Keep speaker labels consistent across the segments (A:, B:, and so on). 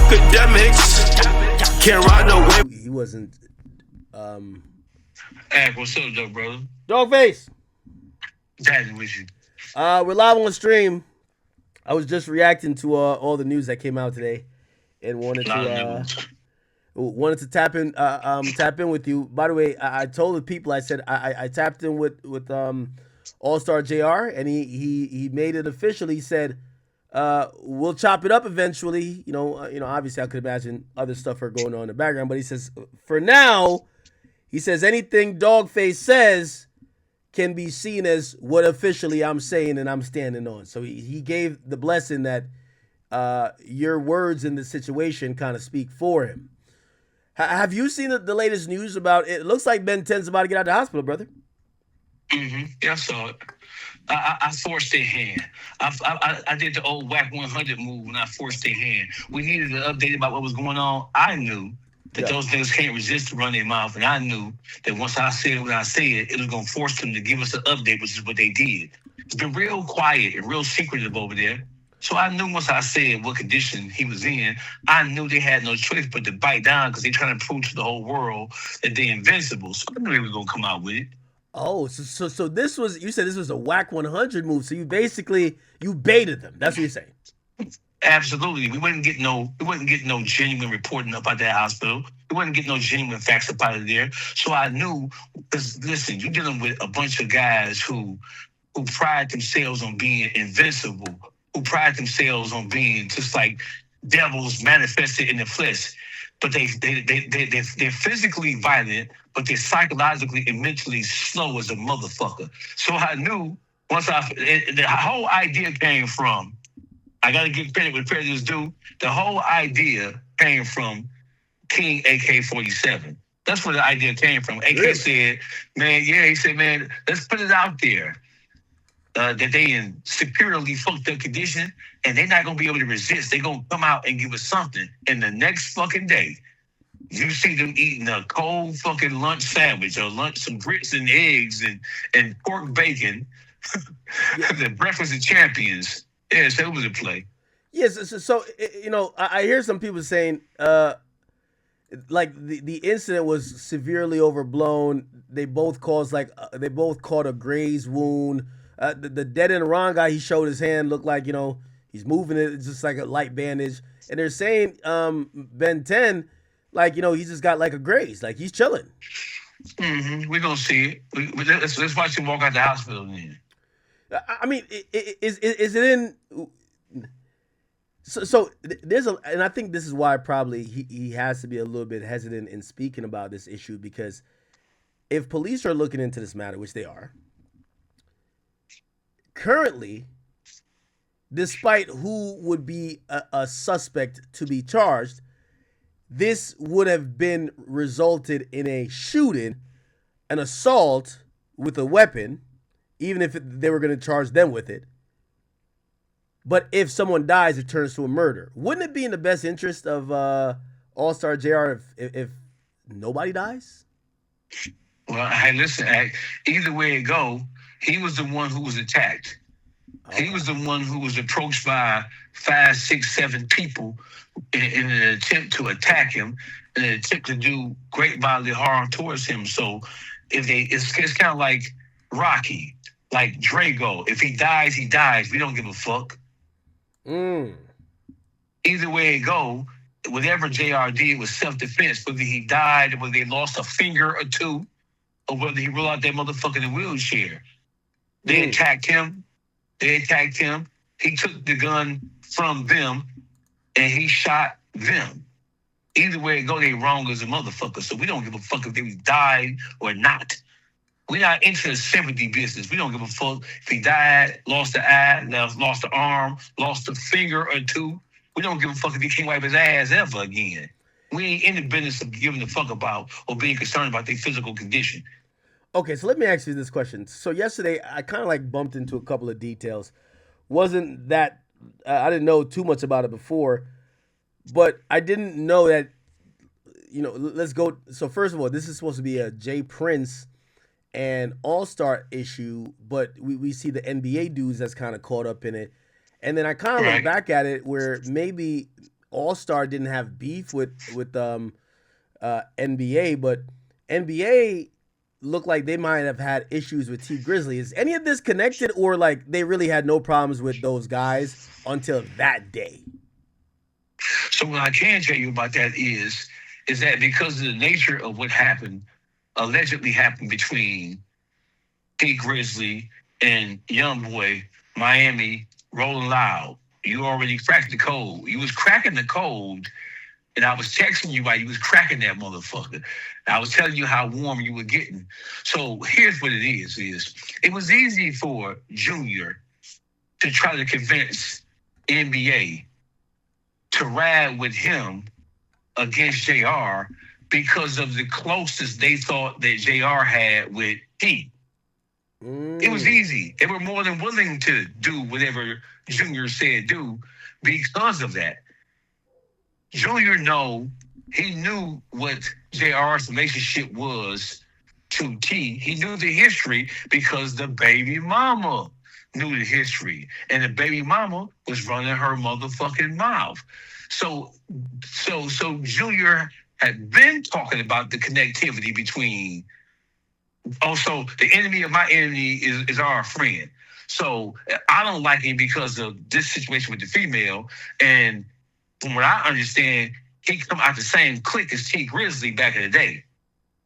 A: Akademiks can't ride no way.
B: He wasn't.
C: Hey, what's up, though, brother?
B: Dawgface.
C: Daddy with you.
B: We're live on the stream. I was just reacting to all the news that came out today, and wanted to tap in with you. By the way, I told the people, I said I tapped in with Allstar JR, and he made it official. He said we'll chop it up eventually. You know, obviously I could imagine other stuff are going on in the background, but he says for now, he says anything Dawgface says can be seen as what officially I'm saying and I'm standing on. So he gave the blessing that your words in the situation kind of speak for him. Have you seen the latest news about it? It looks like Ben10's about to get out of the hospital, brother.
C: Mm-hmm. Yeah, I saw it. I forced their hand. I did the old whack 100 move and I forced their hand. We needed an update about what was going on. I knew that those niggas can't resist to run their mouth, and I knew that once I said what I said, it was going to force them to give us an update, which is what they did. It's been real quiet and real secretive over there. So I knew once I said what condition he was in, I knew they had no choice but to bite down because they're trying to prove to the whole world that they're invincible. So I knew they were going to come out with it.
B: Oh, so this was, you said this was a whack 100 move. So you baited them. That's what you're saying.
C: Absolutely. We wouldn't get no genuine reporting up at that hospital. We wouldn't get no genuine facts up out of there. So I knew, because listen, you're dealing with a bunch of guys who pride themselves on being invincible, who pride themselves on being just like devils manifested in the flesh. But they're physically violent, but they're psychologically and mentally slow as a motherfucker. So I knew the whole idea came from, I got to give credit where credit is due. The whole idea came from King AK-47. That's where the idea came from. AK
B: really?
C: said, he said, let's put it out there that they in superiorly fucked up condition and they're not going to be able to resist. They're going to come out and give us something. And the next fucking day, you see them eating a cold fucking lunch sandwich or some grits and eggs and pork bacon. The breakfast of champions. Yeah, so it was a play.
B: Yes, so I hear some people saying, like the incident was severely overblown. They both caught a graze wound. The dead end wrong guy, he showed his hand, looked like he's moving it. It's just like a light bandage. And they're saying Ben10, like he just got like a graze, like he's chilling.
C: Mm-hmm. We're gonna see it. Let's watch him walk out the hospital then.
B: I mean, is it in? So there's and I think this is why probably he has to be a little bit hesitant in speaking about this issue, because if police are looking into this matter, which they are, currently, despite who would be a suspect to be charged, this would have been resulted in a shooting, an assault with a weapon, even if they were going to charge them with it. But if someone dies, it turns to a murder. Wouldn't it be in the best interest of Allstar JR if nobody dies?
C: Well, hey, listen, either way it go, he was the one who was attacked. Okay. He was the one who was approached by 5, 6, 7 people in an attempt to attack him, in an attempt to do great bodily harm towards him. So it's kind of like Rocky. Like Drago, if he dies, he dies. We don't give a fuck. Either way it go, whatever JR did was self-defense. Whether he died, whether they lost a finger or two, or whether he rolled out that motherfucker in a wheelchair. They attacked him. He took the gun from them, and he shot them. Either way it go, they wrong as a motherfucker. So we don't give a fuck if they died or not. We're not into the sympathy business. We don't give a fuck if he died, lost the eye, lost the arm, lost a finger or two. We don't give a fuck if he can't wipe his ass ever again. We ain't in the business of giving a fuck about or being concerned about their physical condition.
B: Okay, so let me ask you this question. So yesterday, I kind of like bumped into a couple of details. Wasn't that, I didn't know too much about it before, but I didn't know that, let's go. So first of all, this is supposed to be a Jprince and Allstar issue, but we see the NBA dudes that's kind of caught up in it. And then I kind of look back at it where maybe Allstar didn't have beef with NBA, but NBA looked like they might have had issues with T Grizzly. Is any of this connected, or like they really had no problems with those guys until that day?
C: So what I can tell you about that is that because of the nature of what happened, allegedly happened between T Grizzly and Young Boy, Miami, Rolling Loud. You already cracked the code. You was cracking the code, and I was texting you while you was cracking that motherfucker. I was telling you how warm you were getting. So here's what it is it was easy for Junior to try to convince NBA to ride with him against JR because of the closest they thought that JR had with T. It was easy. They were more than willing to do whatever Junior said do because of that. Junior he knew what JR's relationship was to T. He knew the history because the baby mama knew the history. And the baby mama was running her motherfucking mouth. So Junior had been talking about the connectivity between. Also, the enemy of my enemy is our friend. So I don't like him because of this situation with the female. And from what I understand, he come out the same clique as T Grizzly back in the day.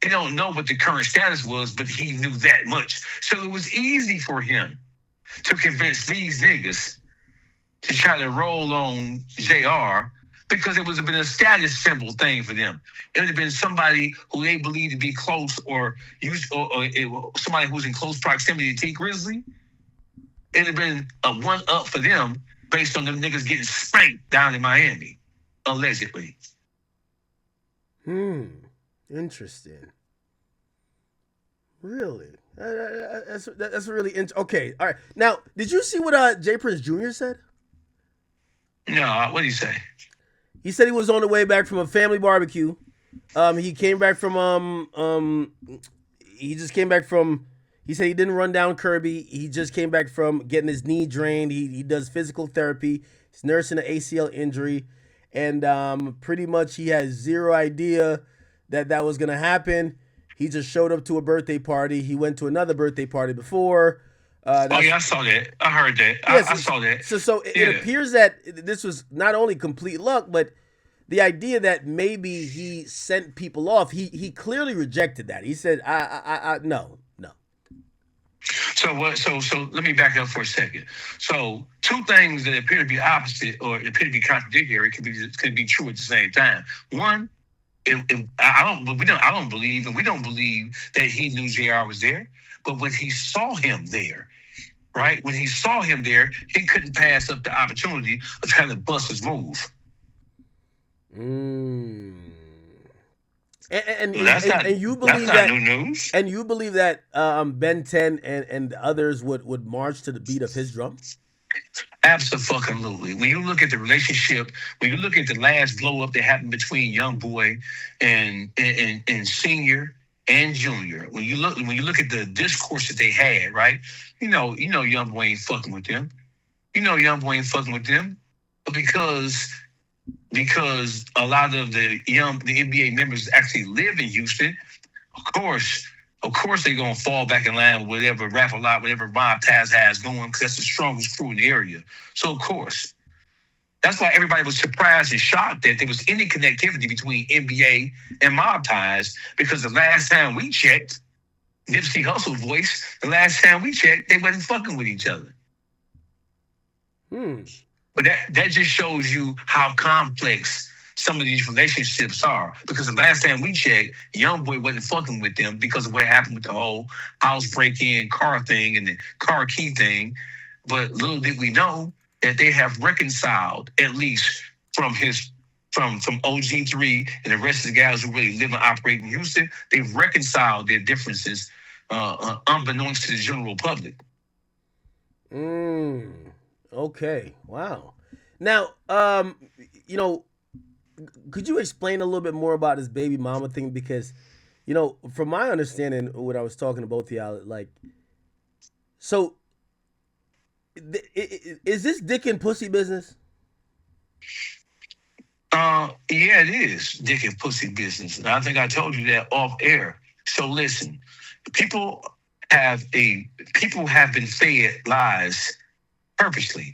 C: He don't know what the current status was, but he knew that much. So it was easy for him to convince these niggas to try to roll on JR because it would have been a status symbol thing for them. It would have been somebody who they believe to be close or somebody who's in close proximity to T Grizzly. It would have been a one-up for them based on them niggas getting spanked down in Miami, allegedly.
B: Interesting. Really? That's really interesting. Okay, all right. Now, did you see what Jprince Jr. said?
C: No, what did he say?
B: He said he was on the way back from a family barbecue. He came back from he just came back from. He said he didn't run down Kirby. He just came back from getting his knee drained. He does physical therapy. He's nursing an ACL injury, and pretty much he has zero idea that was gonna happen. He just showed up to a birthday party. He went to another birthday party before.
C: I saw that. I heard that.
B: Yeah,
C: I saw that.
B: So it appears that this was not only complete luck, but the idea that maybe he sent people off. He clearly rejected that. He said, no.
C: So what? So let me back up for a second. So two things that appear to be opposite or appear to be contradictory could be true at the same time. One, I don't believe, and we don't believe that he knew JR was there. But when he saw him there, right? When he saw him there, he couldn't pass up the opportunity of trying to bust his move.
B: And you believe
C: that's not new news.
B: And you believe that Ben10 and others would march to the beat of his drum?
C: Absolutely. When you look at the relationship, when you look at the last blow up that happened between Young Boy and Senior and Junior, when you look at the discourse that they had, right? You know, Young Boy ain't fucking with them. But because a lot of the NBA members actually live in Houston, of course they're gonna fall back in line with whatever whatever Bob Taz has going, because that's the strongest crew in the area. So of course. That's why everybody was surprised and shocked that there was any connectivity between NBA and Mob Ties, because the last time we checked, Nipsey Hussle voice, the last time we checked, they wasn't fucking with each other. But that just shows you how complex some of these relationships are. Because the last time we checked, Young Boy wasn't fucking with them because of what happened with the whole house break-in car thing and the car key thing. But little did we know that they have reconciled, at least from OG3 and the rest of the guys who really live and operate in Houston, they've reconciled their differences unbeknownst to the general public.
B: Okay. Wow. Now, could you explain a little bit more about this baby mama thing? Because, from my understanding, what I was talking to both of y'all, so is this dick and pussy business?
C: Yeah, it is dick and pussy business. And I think I told you that off air. So listen, people people have been fed lies purposely.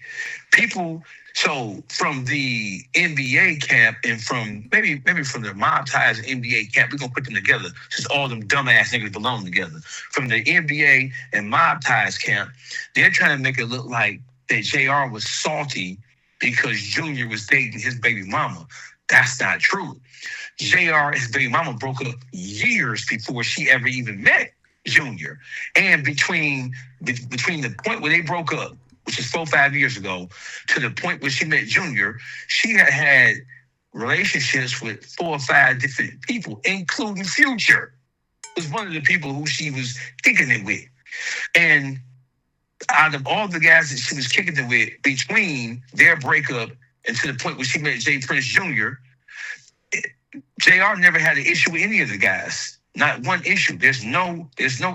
C: People, so from the NBA camp and from maybe from the mob ties NBA camp, we're gonna put them together since all them dumbass niggas belong together. From the NBA and mob ties camp, they're trying to make it look like that JR was salty because Junior was dating his baby mama. That's not true. JR and his baby mama broke up years before she ever even met Junior. And between the point where they broke up, which is 4 or 5 years ago, to the point where she met Junior, she had relationships with 4 or 5 different people, including Future. It was one of the people who she was kicking it with. And out of all the guys that she was kicking it with, between their breakup and to the point where she met Jprince Jr., JR never had an issue with any of the guys. Not one issue. There's no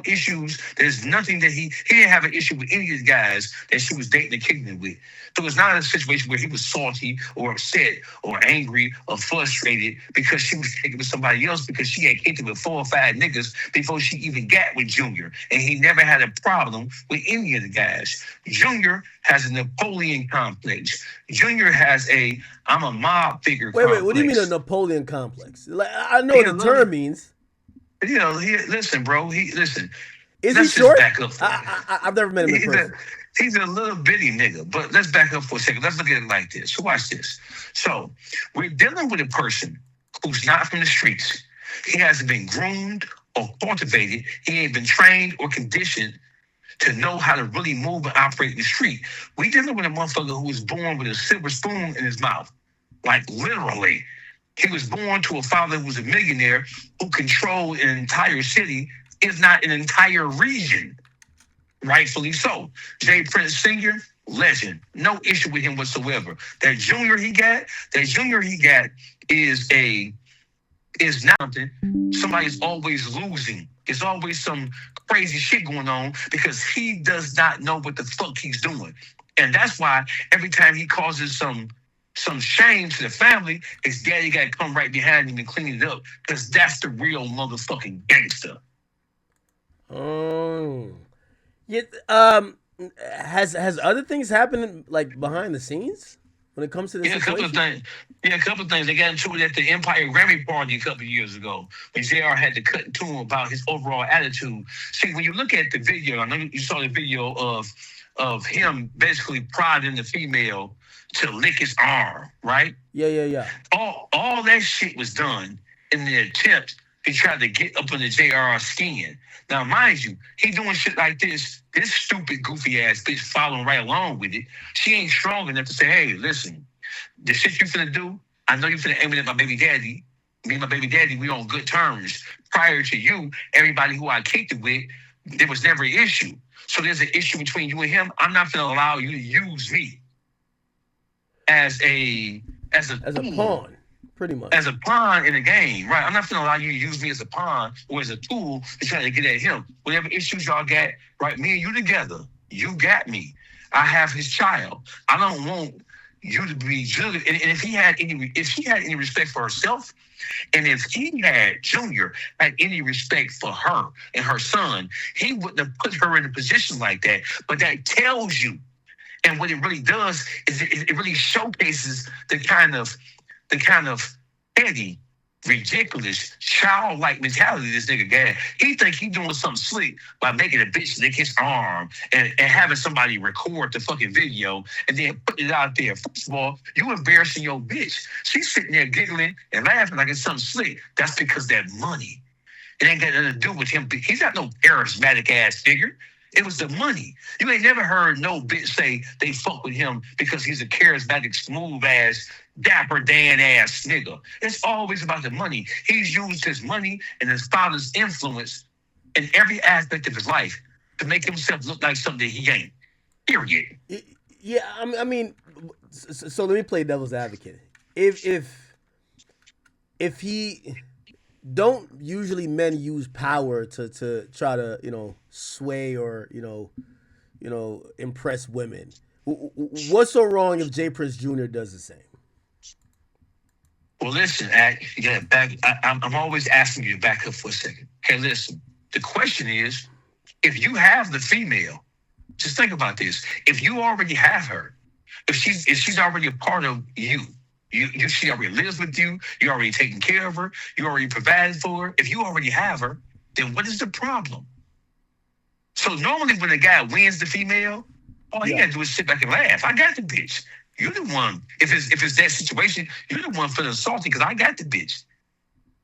C: issues. There's nothing that he didn't have an issue with any of the guys that she was dating and kicking it with. So it's not a situation where he was salty or upset or angry or frustrated because she was kicking with somebody else because she had kicked it with 4 or 5 niggas before she even got with Junior. And he never had a problem with any of the guys. Junior has a Napoleon complex. Junior has I'm a mob figure complex.
B: Wait, what do you mean a Napoleon complex? Like, I know what the term means.
C: Listen, bro. Listen.
B: Is he short?
C: Back up for
B: I've never met him in person.
C: He's a little bitty nigga, but let's back up for a second. Let's look at it like this. So watch this. So we're dealing with a person who's not from the streets. He hasn't been groomed or cultivated. He ain't been trained or conditioned to know how to really move and operate in the street. We dealing with a motherfucker who was born with a silver spoon in his mouth. Like literally. He was born to a father who was a millionaire who controlled an entire city, if not an entire region. Rightfully so. Jprince Sr., legend. No issue with him whatsoever. That junior he got is not something. Somebody's always losing. There's always some crazy shit going on because he does not know what the fuck he's doing. And that's why every time he causes some shame to the family, his daddy got to come right behind him and clean it up because that's the real motherfucking gangster.
B: Oh, yeah. Has other things happened like behind the scenes when it comes to this situation?
C: A couple of things. They got into it at the Empire Grammy party a couple of years ago when JR had to cut to him about his overall attitude. See, when you look at the video, I know you saw the video of him basically prodding the female to lick his arm, right?
B: Yeah.
C: All that shit was done in the attempt to try to get up under JR's skin. Now, mind you, he doing shit like this stupid, goofy ass bitch following right along with it. She ain't strong enough to say, hey, listen, the shit you finna do, I know you finna aim it at my baby daddy. Me and my baby daddy, we on good terms. Prior to you, everybody who I kicked it with, there was never an issue. So there's an issue between you and him. I'm not gonna allow you to use me as a
B: pawn, pretty much.
C: As a pawn in the game, right? I'm not gonna allow you to use me as a pawn or as a tool to try to get at him. Whatever issues y'all got, right? Me and you together, you got me. I have his child. I don't want you to be judged. And if she had any respect for herself, and if he had Junior had any respect for her and her son, he wouldn't have put her in a position like that. But that tells you. And what it really does is it really showcases the kind of petty, ridiculous, childlike mentality this nigga got. He think he doing something slick by making a bitch lick his arm and having somebody record the fucking video and then putting it out there. First of all, you embarrassing your bitch. She's sitting there giggling and laughing like it's something slick. That's because that money. It ain't got nothing to do with him. He's not no charismatic ass figure. It was the money. You ain't never heard no bitch say they fuck with him because he's a charismatic, smooth ass, dapper Dan ass nigga. It's always about the money. He's used his money and his father's influence in every aspect of his life to make himself look like something that he ain't. Period.
B: Yeah, I mean, so let me play devil's advocate. If he don't usually men use power to try to sway or impress women. What's so wrong if Jprince Jr. does the same?
C: Well, listen, I'm always asking you to back up for a second. Hey, listen. The question is, if you have the female, just think about this. If you already have her, if she's already a part of you, she already lives with you, you're already taking care of her, you already provided for her. If you already have her, then what is the problem? So normally when a guy wins the female, all he gotta do is sit back and laugh. I got the bitch. You're the one. If it's that situation, you're the one feeling salty because I got the bitch.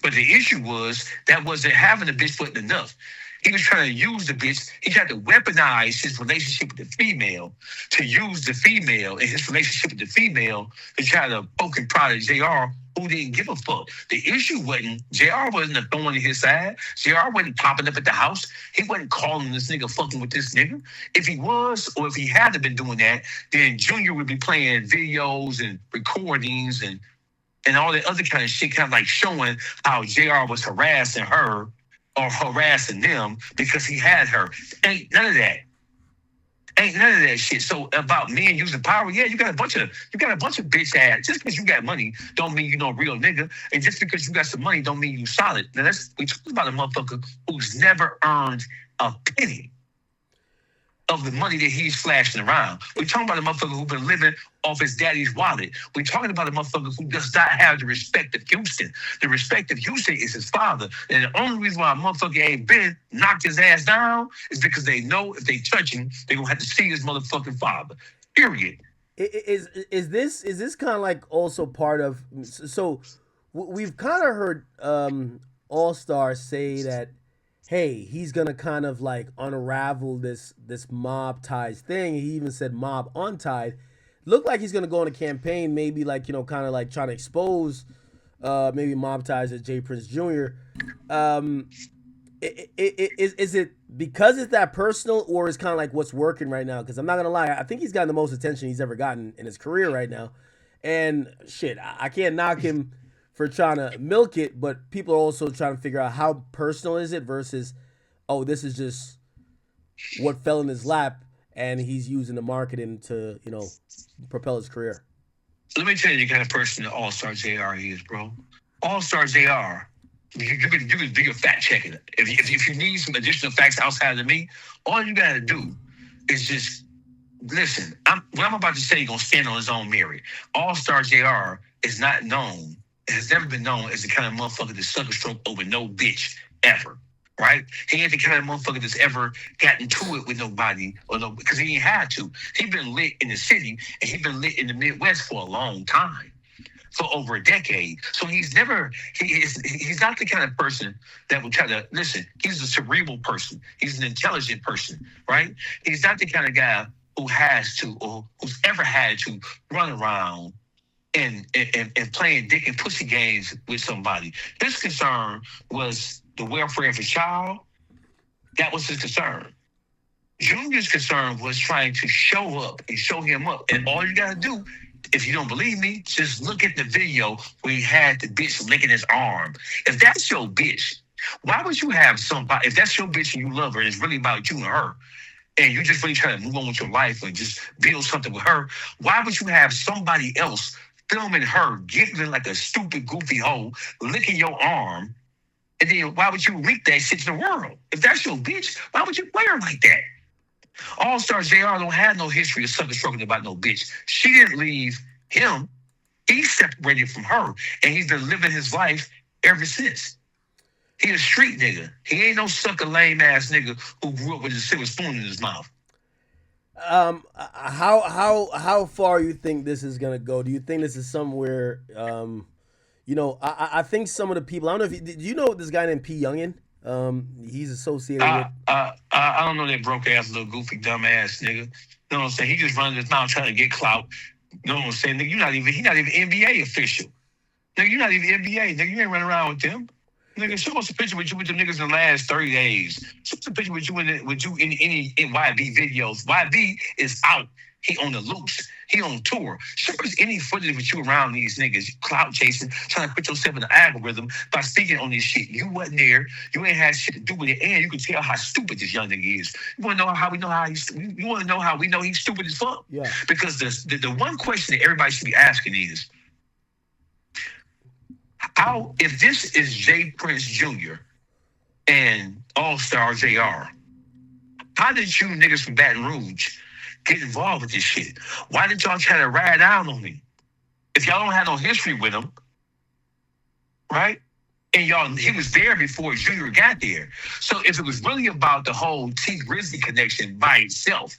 C: But the issue was that wasn't having the bitch wasn't enough. He was trying to use the bitch. He tried to weaponize his relationship with the female to use the female in his relationship with the female to try to poke and prod at JR, who didn't give a fuck. The issue wasn't, JR wasn't a thorn in his side. JR wasn't popping up at the house. He wasn't calling this nigga fucking with this nigga. If he was, or if he hadn't been doing that, then Junior would be playing videos and recordings and all that other kind of shit, kind of like showing how JR was harassing her or harassing them because he had her. Ain't none of that. Ain't none of that shit. So about men using power, yeah, you got a bunch of bitch ass. Just because you got money don't mean you no real nigga. And just because you got some money don't mean you solid. Now we talking about a motherfucker who's never earned a penny of the money that he's flashing around. We're talking about a motherfucker who's been living off his daddy's wallet. We're talking about a motherfucker who does not have the respect of Houston. The respect of Houston is his father. And the only reason why a motherfucker ain't been knocked his ass down is because they know if they touch him, they're going to have to see his motherfucking father. Period.
B: Is this kind of like also part of, so we've kind of heard Allstar say that, hey, he's gonna kind of like unravel this mob ties thing. He even said mob untied. Looked like he's gonna go on a campaign, maybe like, kind of like trying to expose maybe mob ties at Jprince Jr. Is it because it's that personal, or is kind of like what's working right now? Because I'm not gonna lie, I think he's gotten the most attention he's ever gotten in his career right now. And shit, I can't knock him for trying to milk it, but people are also trying to figure out how personal is it versus, oh, this is just what fell in his lap and he's using the marketing to, propel his career.
C: Let me tell you the kind of person that Allstar JR is, bro. Allstar JR, you can do your fact checking. If you need some additional facts outside of me, all you gotta do is just listen. What I'm about to say, gonna stand on his own merit. Allstar JR is not known, has never been known as the kind of motherfucker that sucker stroke over no bitch ever, right? He ain't the kind of motherfucker that's ever gotten into it with nobody because he ain't had to. He been lit in the city and he been lit in the Midwest for a long time, for over a decade. So he's not the kind of person that would try to listen. He's a cerebral person. He's an intelligent person, right? He's not the kind of guy who has to or who's ever had to run around and playing dick and pussy games with somebody. His concern was the welfare of his child. That was his concern. Junior's concern was trying to show up and show him up. And all you gotta do, if you don't believe me, just look at the video where he had the bitch licking his arm. If that's your bitch, why would you have somebody, if that's your bitch and you love her and it's really about you and her, and you just really trying to move on with your life and just build something with her, why would you have somebody else filming her, giggling like a stupid, goofy hoe, licking your arm, and then why would you leak that shit to the world? If that's your bitch, why would you play her like that? Allstar JR don't have no history of sucker stroking about no bitch. She didn't leave him. He separated from her, and he's been living his life ever since. He a street nigga. He ain't no sucker lame ass nigga who grew up with a silver spoon in his mouth.
B: How far you think this is gonna go? Do you think this is somewhere? I think some of the people. I don't know if do you know this guy named P Youngin? He's associated with.
C: I don't know that broke ass little goofy dumb ass nigga. You know what I'm saying? He just running his mouth trying to get clout. You know what I'm saying? Nigga, he's not even NBA official. Nigga, you're not even NBA. Nigga, you ain't running around with them. Nigga, show us a picture with you with them niggas in the last 30 days. Show us a picture with you in any YB videos. YB is out. He on the loose. He on tour. Show us any footage with you around these niggas, clout chasing, trying to put yourself in the algorithm by speaking on this shit. You wasn't there. You ain't had shit to do with it, and you can tell how stupid this young nigga is. You want to know how we know how he's? You want to know how we know he's stupid as fuck?
B: Yeah.
C: Because the one question that everybody should be asking is, How, if this is Jprince Jr. and Allstar JR, how did you niggas from Baton Rouge get involved with this shit? Why did y'all try to ride down on me? If y'all don't have no history with him, right? And he was there before Junior got there. So if it was really about the whole T Grizzly connection by itself,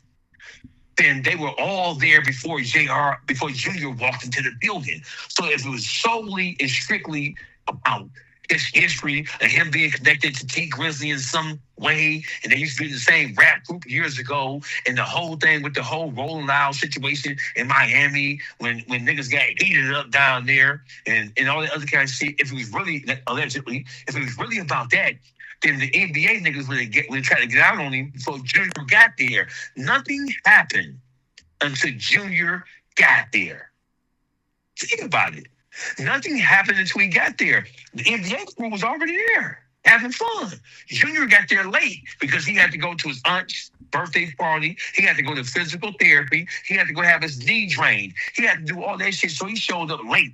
C: then they were all there before Junior walked into the building. So if it was solely and strictly about his history and him being connected to T Grizzly in some way, and they used to be in the same rap group years ago, and the whole thing with the whole Rolling Loud situation in Miami when niggas got heated up down there and all that other kind of shit. If it was really, allegedly, if it was really about that, then the NBA niggas would try to get out on him before Junior got there. Nothing happened until Junior got there. Think about it. Nothing happened until he got there. The NBA crew was already there, having fun. Junior got there late because he had to go to his aunt's birthday party. He had to go to physical therapy. He had to go have his knee drained. He had to do all that shit, so he showed up late.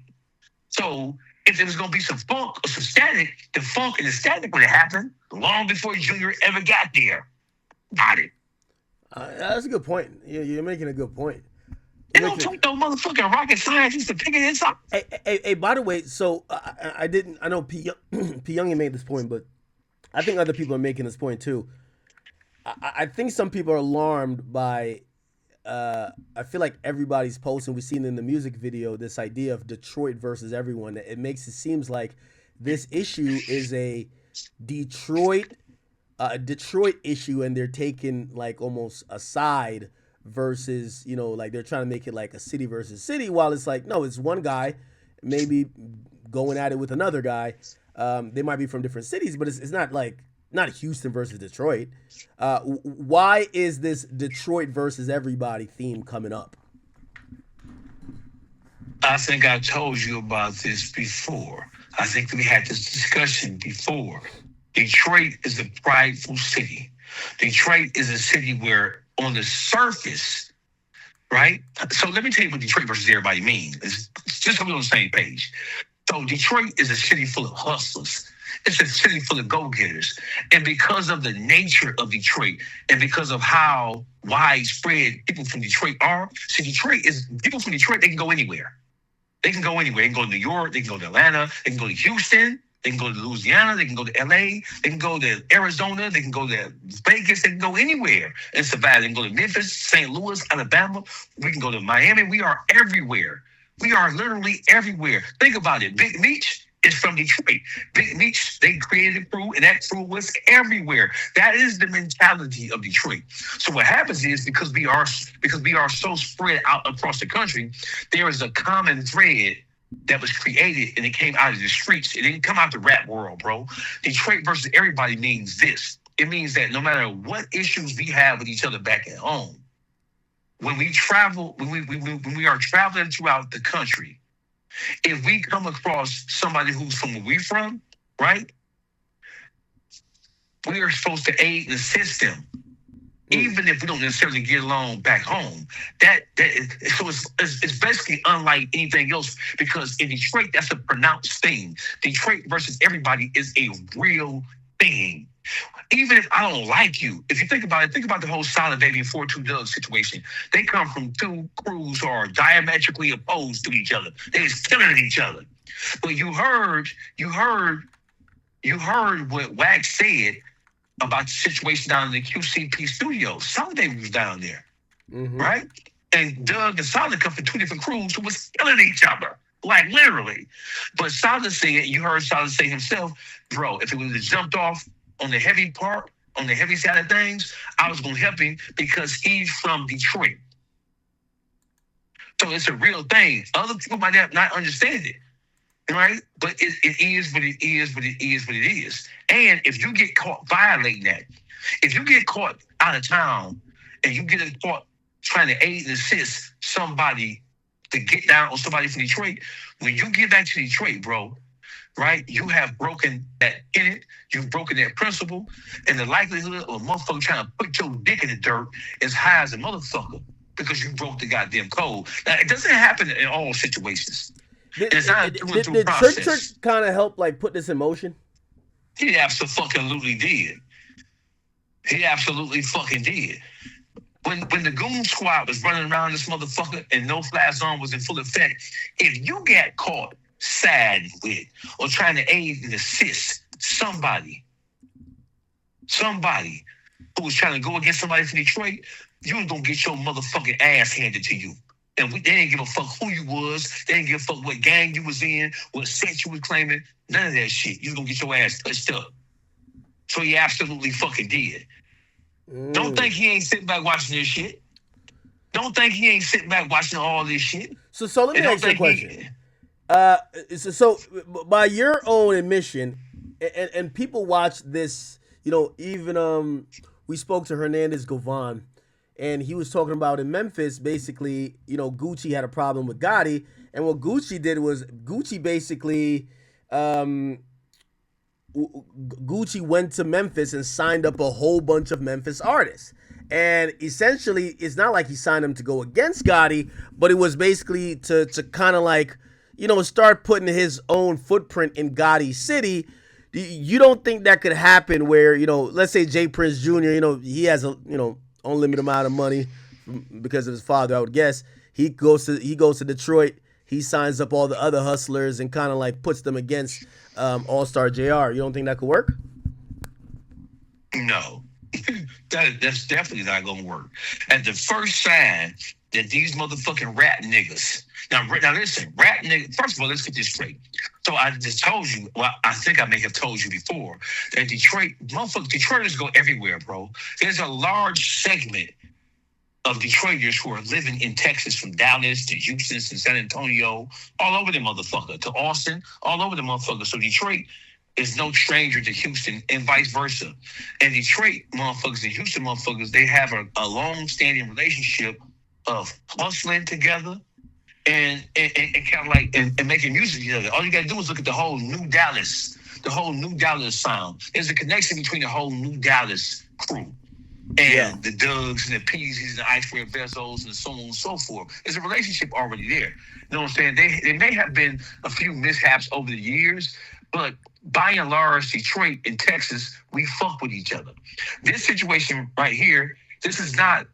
C: So if there was going to be some funk or some static, the funk and the static would have happened long before Junior ever got there. Got it.
B: That's a good point. You're making a good point.
C: It don't take no motherfucking rocket scientist to figure this out.
B: Hey, by the way, so I know P. Youngin made this point, but I think other people are making this point too. I think some people are alarmed by, I feel like everybody's posting, we've seen in the music video, this idea of Detroit versus everyone. It makes it seems like this issue is a Detroit issue, and they're taking like almost a side versus, like they're trying to make it like a city versus city, while it's like, no, it's one guy maybe going at it with another guy. They might be from different cities, but it's not Houston versus Detroit. Why is this Detroit versus everybody theme coming up?
C: I think I told you about this before. I think we had this discussion before. Detroit is a prideful city. Detroit is a city where on the surface, right? So let me tell you what Detroit versus everybody means. It's just so we're on the same page. So Detroit is a city full of hustlers. It's a city full of go-getters. And because of the nature of Detroit and because of how widespread people from Detroit are, people from Detroit, they can go anywhere. They can go anywhere. They can go to New York, they can go to Atlanta, they can go to Houston, they can go to Louisiana, they can go to LA, they can go to Arizona, they can go to Vegas, they can go anywhere and survive. They can go to Memphis, St. Louis, Alabama, we can go to Miami. We are everywhere. We are literally everywhere. Think about it. Big Meech is from Detroit. Big Meech, they created a crew, and that crew was everywhere. That is the mentality of Detroit. So what happens is because we are so spread out across the country, there is a common thread that was created, and it came out of the streets. It didn't come out the rap world, bro. Detroit versus everybody means this. It means that no matter what issues we have with each other back at home, when we travel, when we are traveling throughout the country, if we come across somebody who's from where we're from, right, we are supposed to aid and assist them, even if we don't necessarily get along back home. So it's basically unlike anything else, because in Detroit, that's a pronounced thing. Detroit versus everybody is a real thing. Even if I don't like you, if you think about it, think about the whole Solid Baby and 42 Dugg situation. They come from two crews who are diametrically opposed to each other. They're killing at each other. But you heard what Wax said about the situation down in the QCP studio. Solid Baby was down there, right? And Doug and Solid come from two different crews who was killing each other, like literally. But Solid said, you heard Solid say himself, bro, if it would have jumped off on the heavy part, on the heavy side of things, I was going to help him because he's from Detroit. So it's a real thing. Other people might not understand it, right? But it is what it is, what it is, what it is. And if you get caught violating that, if you get caught out of town and you get caught trying to aid and assist somebody to get down on somebody from Detroit, when you get back to Detroit, bro, right, you have broken that in it, you've broken that principle, and the likelihood of a motherfucker trying to put your dick in the dirt is high as a motherfucker because you broke the goddamn code. Now, it doesn't happen in all situations. It's not a through and through
B: Did Trick
C: process.
B: kind of help like put this in motion?
C: He absolutely did. He absolutely fucking did. When the goon squad was running around this motherfucker and no fly zone was in full effect, if you got caught siding with or trying to aid and assist somebody who was trying to go against somebody from Detroit, you was gonna get your motherfucking ass handed to you. And they didn't give a fuck who you was. They didn't give a fuck what gang you was in, what set you was claiming. None of that shit. You was gonna get your ass touched up. So he absolutely fucking did. Don't think he ain't sitting back watching this shit. Don't think he ain't sitting back watching all this shit.
B: So let me ask you a question. So by your own admission, and people watch this, you know, even we spoke to Hernandez Govan, and he was talking about in Memphis, basically, you know, Gucci had a problem with Gotti, and what Gucci did was Gucci basically Gucci went to Memphis and signed up a whole bunch of Memphis artists. And essentially, it's not like he signed them to go against Gotti, but it was basically to kind of like, you know, start putting his own footprint in Gotti's city. You don't think that could happen where, you know, let's say Jprince Jr., you know, he has a, you know, unlimited amount of money because of his father, I would guess. He goes to Detroit. He signs up all the other hustlers and kind of like puts them against Allstar JR. You don't think that could work?
C: No. That's definitely not gonna work. At the first sign that these motherfucking rap niggas now listen, rap niggas. First of all, let's get this straight. So I just told you. Well, I think I may have told you before that Detroiters go everywhere, bro. There's a large segment of Detroiters who are living in Texas, from Dallas to Houston to San Antonio, all over the motherfucker, to Austin, all over the motherfucker. So Detroit is no stranger to Houston and vice versa. And Detroit motherfuckers and Houston motherfuckers, they have a long-standing relationship of hustling together and kind of like and making music together. All you gotta do is look at the whole New Dallas sound. There's a connection between the whole New Dallas crew and the Dougs and the Peasies and the Ice Red Vessels and so on and so forth. There's a relationship already there. You know what I'm saying? There may have been a few mishaps over the years, but by and large, Detroit and Texas, we fuck with each other. This situation right here, this is not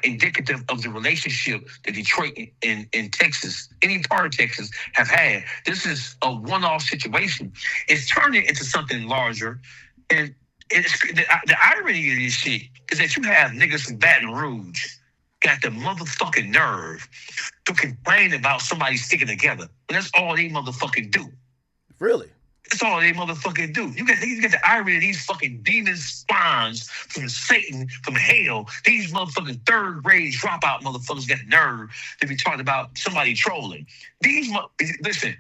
C: indicative of the relationship that Detroit and Texas, any part of Texas, have had. This is a one-off situation. It's turning into something larger, and the irony of this shit is that you have niggas from Baton Rouge got the motherfucking nerve to complain about somebody sticking together. And that's all they motherfucking do.
B: Really?
C: That's all they motherfucking do. You get the irony of these fucking demon spawns from Satan, from hell. These motherfucking third grade dropout motherfuckers got the nerve to be talking about somebody trolling. Listen,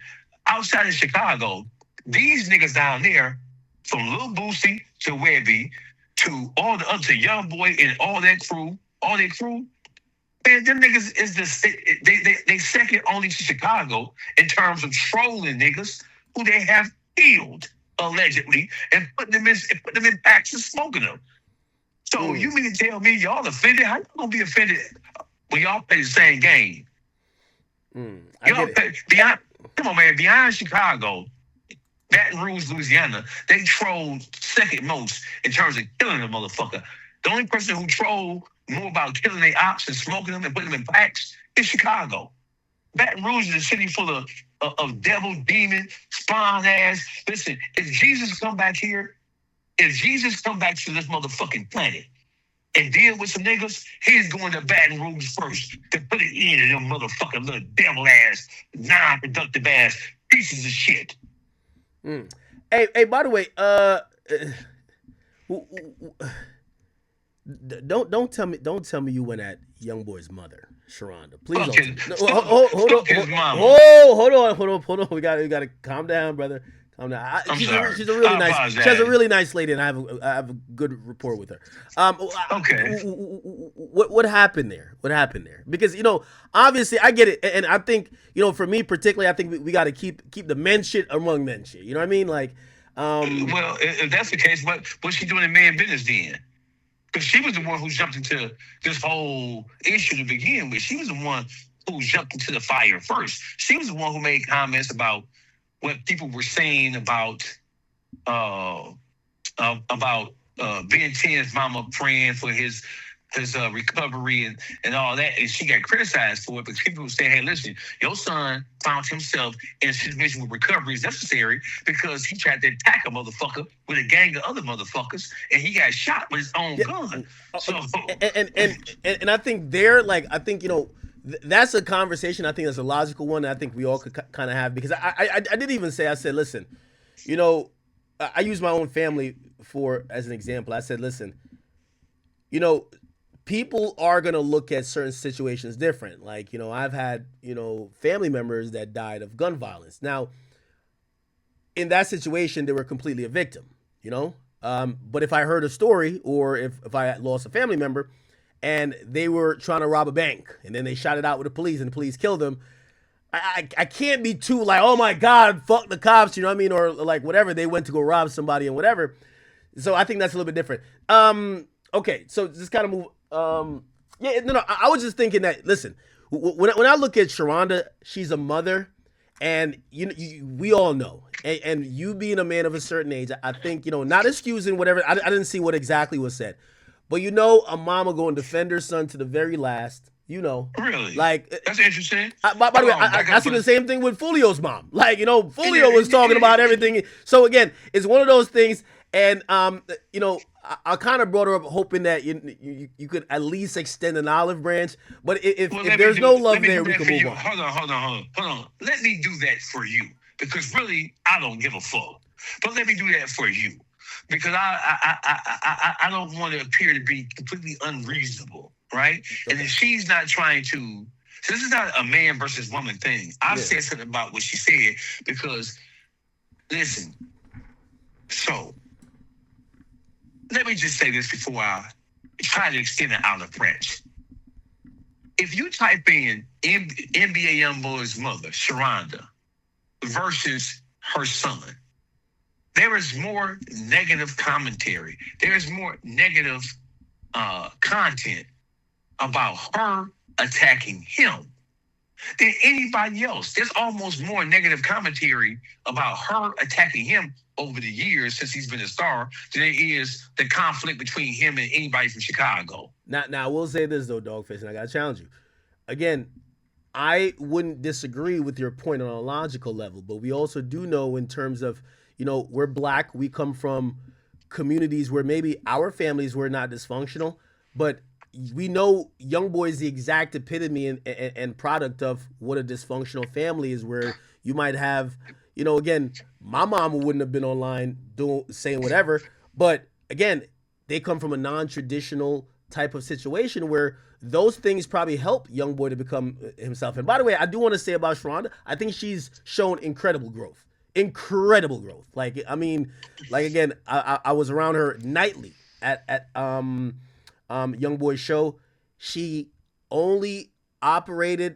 C: outside of Chicago, these niggas down there, from Lil Boosie to Webby to all the other, to Young Boy and all their crew, man, them niggas is they second only to Chicago in terms of trolling niggas who they have killed allegedly and putting them in packs and smoking them. So you mean to tell me y'all offended? How you gonna be offended when y'all play the same game? Come on, man. Beyond Chicago, Baton Rouge, Louisiana, they troll second most in terms of killing a motherfucker. The only person who troll more about killing their ops and smoking them and putting them in packs is Chicago. Baton Rouge is a city full of devil, demon, spawn ass. Listen, if Jesus come back to this motherfucking planet and deal with some niggas, he's going to Baton Rouge first to put it in them motherfucking little devil ass, non-productive ass pieces of shit.
B: Hey, by the way, don't tell me you went at Young Boy's mother, Sharonda. Please don't. Hold on. We gotta calm down, brother. Calm down. She's a really nice. She has a really nice lady, and I have a good rapport with her.
C: Okay.
B: What happened there? What happened there? Because obviously I get it, and I think for me particularly, I think we got to keep the men shit among men shit. You know what I mean? Like,
C: well, if that's the case, what's she doing in man business then? Because she was the one who jumped into this whole issue to begin with. She was the one who jumped into the fire first. She was the one who made comments about what people were saying about Ben10's mama praying for his recovery and all that, and she got criticized for it because people were saying, "Hey, listen, your son found himself in a situation where recovery is necessary because he tried to attack a motherfucker with a gang of other motherfuckers, and he got shot with his own gun." So,
B: and I think that's a conversation. I think that's a logical one. I think we all could kind of have, because I didn't even say, I said, listen, I use my own family as an example. I said, listen, people are going to look at certain situations different. Like, I've had, family members that died of gun violence. Now, in that situation, they were completely a victim, but if I heard a story, or if I had lost a family member and they were trying to rob a bank and then they shot it out with the police and the police killed them, I can't be too like, oh my God, fuck the cops, you know what I mean? Or like whatever, they went to go rob somebody and whatever. So I think that's a little bit different. Okay, so just kind of move. I was just thinking that, listen, when I look at Sharonda, she's a mother, and we all know, and you being a man of a certain age, I think, not excusing whatever, I didn't see what exactly was said, but a mama going to defend her son to the very last.
C: Really?
B: Like,
C: that's interesting.
B: By the way, I see the same thing with Fulio's mom. Like, Fulio was talking about everything. So again, it's one of those things. And I kind of brought her up hoping that you could at least extend an olive branch. But if there's no love there, we can move on.
C: Hold on. Let me do that for you, because really I don't give a fuck. But let me do that for you, because I don't want to appear to be completely unreasonable. Right? Okay. And if she's not trying to, so this is not a man versus woman thing. I've said something about what she said, because, listen, so let me just say this before I try to extend it out of branch. If you type in NBA YoungBoy's mother, Sharonda, versus her son, there is more negative commentary. There is more negative content about her attacking him than anybody else. There's almost more negative commentary about her attacking him over the years since he's been a star than there is the conflict between him and anybody from Chicago.
B: Now I will say this though, Dawgface, and I gotta challenge you. Again, I wouldn't disagree with your point on a logical level, but we also do know, in terms of, we're black, we come from communities where maybe our families were not dysfunctional, but we know YoungBoy is the exact epitome and product of what a dysfunctional family is, where you might have, again, my mama wouldn't have been online saying whatever, but again, they come from a non-traditional type of situation where those things probably help YoungBoy to become himself. And by the way, I do want to say about Sharonda, I think she's shown incredible growth. Like, again, I was around her nightly at YoungBoy's show. She only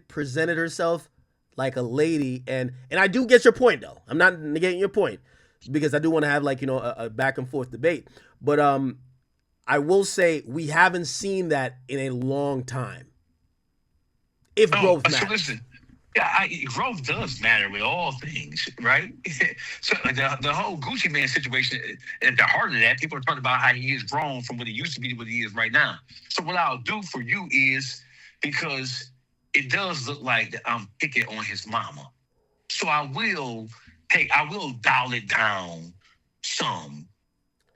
B: presented herself like a lady, and I do get your point though. I'm not negating your point, because I do want to have a back and forth debate. But I will say we haven't seen that in a long time. If growth matters. So listen,
C: growth does matter with all things, right? So the whole Gucci Man situation, at the heart of that, people are talking about how he has grown from what he used to be to what he is right now. So what I'll do for you is, because it does look like that I'm picking on his mama, so I will dial it down some.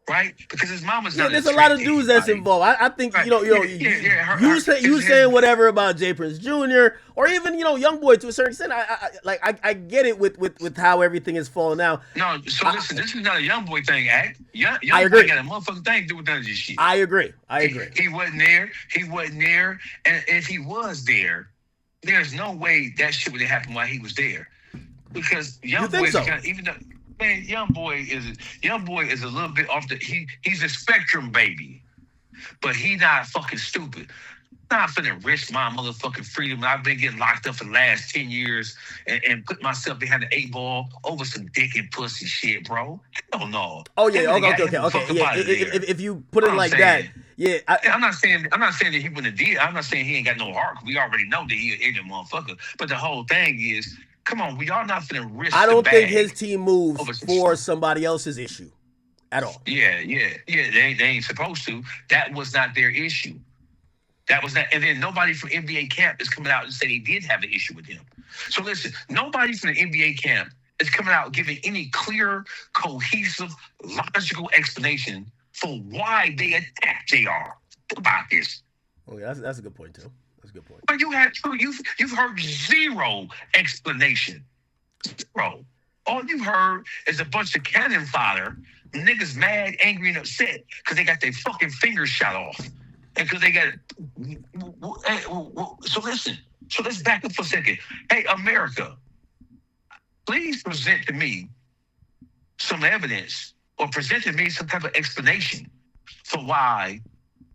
C: Right, because his mama's not.
B: There's a lot of dudes that's involved. I think right. You saying whatever about Jprince Jr. or even YoungBoy to a certain extent. I get it with how everything is falling out.
C: No, so listen, this is not a YoungBoy thing, act.
B: I agree.
C: Boy got a motherfucking thing to do with none of this shit.
B: I agree.
C: He wasn't there. And if he was there, there's no way that shit would have happened while he was there, because YoungBoy, even though. Man, YoungBoy is a little bit off he's a spectrum baby, but he not fucking stupid. Not finna risk my motherfucking freedom. I've been getting locked up for the last 10 years and put myself behind the 8 ball over some dick and pussy shit, bro. Hell no.
B: Oh yeah,
C: They got
B: okay,
C: him
B: okay,
C: the
B: okay.
C: fuck up
B: Yeah,
C: out of there.
B: if you put it
C: I'm
B: like
C: saying.
B: that, yeah.
C: I'm not saying that he wouldn't have did. I'm not saying he ain't got no heart. We already know that he an ignorant motherfucker. But the whole thing is, come on, we are not finna risk.
B: I don't
C: the
B: think
C: bag
B: his team moves
C: over some
B: for
C: shit.
B: somebody else's issue at all.
C: Yeah. They ain't supposed to. That was not their issue. That was not, and then nobody from NBA camp is coming out and say they did have an issue with him. So listen, nobody from the NBA camp is coming out giving any clear, cohesive, logical explanation for why they attacked JR. About this.
B: Oh yeah, that's a good point too. That's a good point.
C: But you've heard zero explanation. Zero. All you've heard is a bunch of cannon fodder, niggas mad, angry, and upset because they got their fucking fingers shot off. And because they got so listen. So let's back up for a second. Hey, America, please present to me some evidence or present to me some type of explanation for why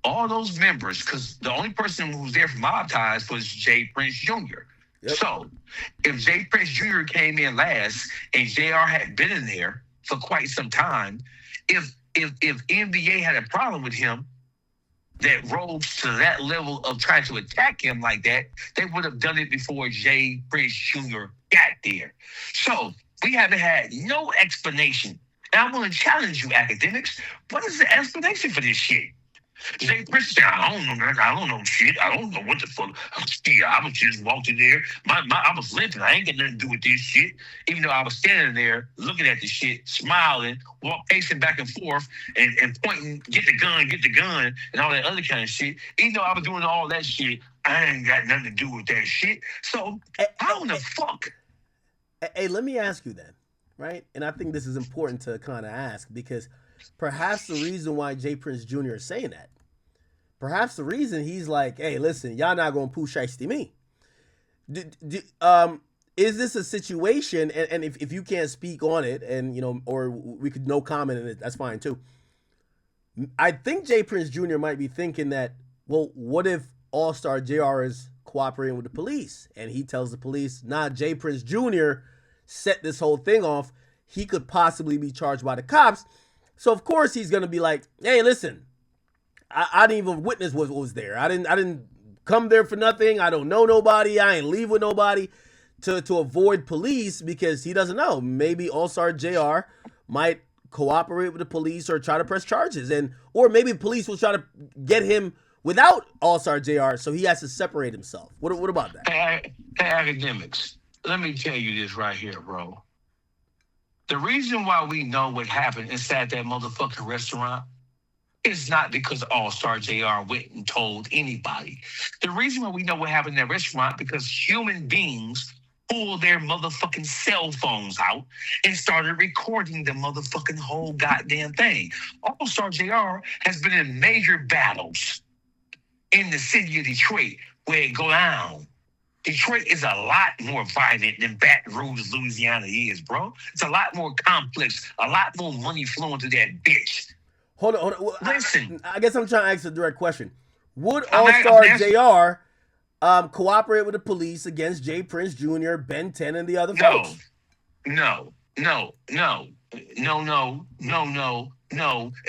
C: all those members, because the only person who was there for mob ties was J Prince Jr.
B: Yep.
C: So if J Prince Jr. came in last and JR had been in there for quite some time, if NBA had a problem with him that rose to that level of trying to attack him like that, they would have done it before J Prince Jr. got there. So we haven't had no explanation. And I'm going to challenge you, academics. What is the explanation for this shit? J Prince said, I don't know shit. I don't know what the fuck. I was just walking there. I was limping. I ain't got nothing to do with this shit. Even though I was standing there looking at the shit, smiling, pacing back and forth, and pointing, get the gun, and all that other kind of shit. Even though I was doing all that shit, I ain't got nothing to do with that shit. So how in the fuck?
B: Hey, let me ask you then, right? And I think this is important to kind of ask because perhaps the reason why J Prince Jr. is saying that, perhaps the reason he's like, hey, listen, y'all not going to poo shiesty me. Is this a situation, and if you can't speak on it, and, you know, or we could no comment on it, that's fine too. I think J Prince Jr. might be thinking that, well, what if Allstar JR is cooperating with the police? And he tells the police, nah, J Prince Jr. set this whole thing off. He could possibly be charged by the cops. So of course he's gonna be like, hey, listen, I didn't even witness what was there. I didn't come there for nothing. I don't know nobody. I ain't leave with nobody to avoid police because he doesn't know. Maybe Allstar JR might cooperate with the police or try to press charges, or maybe police will try to get him without Allstar JR, so he has to separate himself. What about that?
C: Hey, academics, let me tell you this right here, bro. The reason why we know what happened inside that motherfucking restaurant is not because Allstar JR went and told anybody. The reason why we know what happened in that restaurant because human beings pulled their motherfucking cell phones out and started recording the motherfucking whole goddamn thing. Allstar JR has been in major battles in the city of Detroit where it go down. Detroit is a lot more violent than Baton Rouge, Louisiana is, bro. It's a lot more complex, a lot more money flowing to that bitch.
B: Hold on.
C: Listen.
B: I guess I'm trying to ask a direct question. Would Allstar JR cooperate with the police against J Prince Jr., Ben10, and the other folks?
C: No, and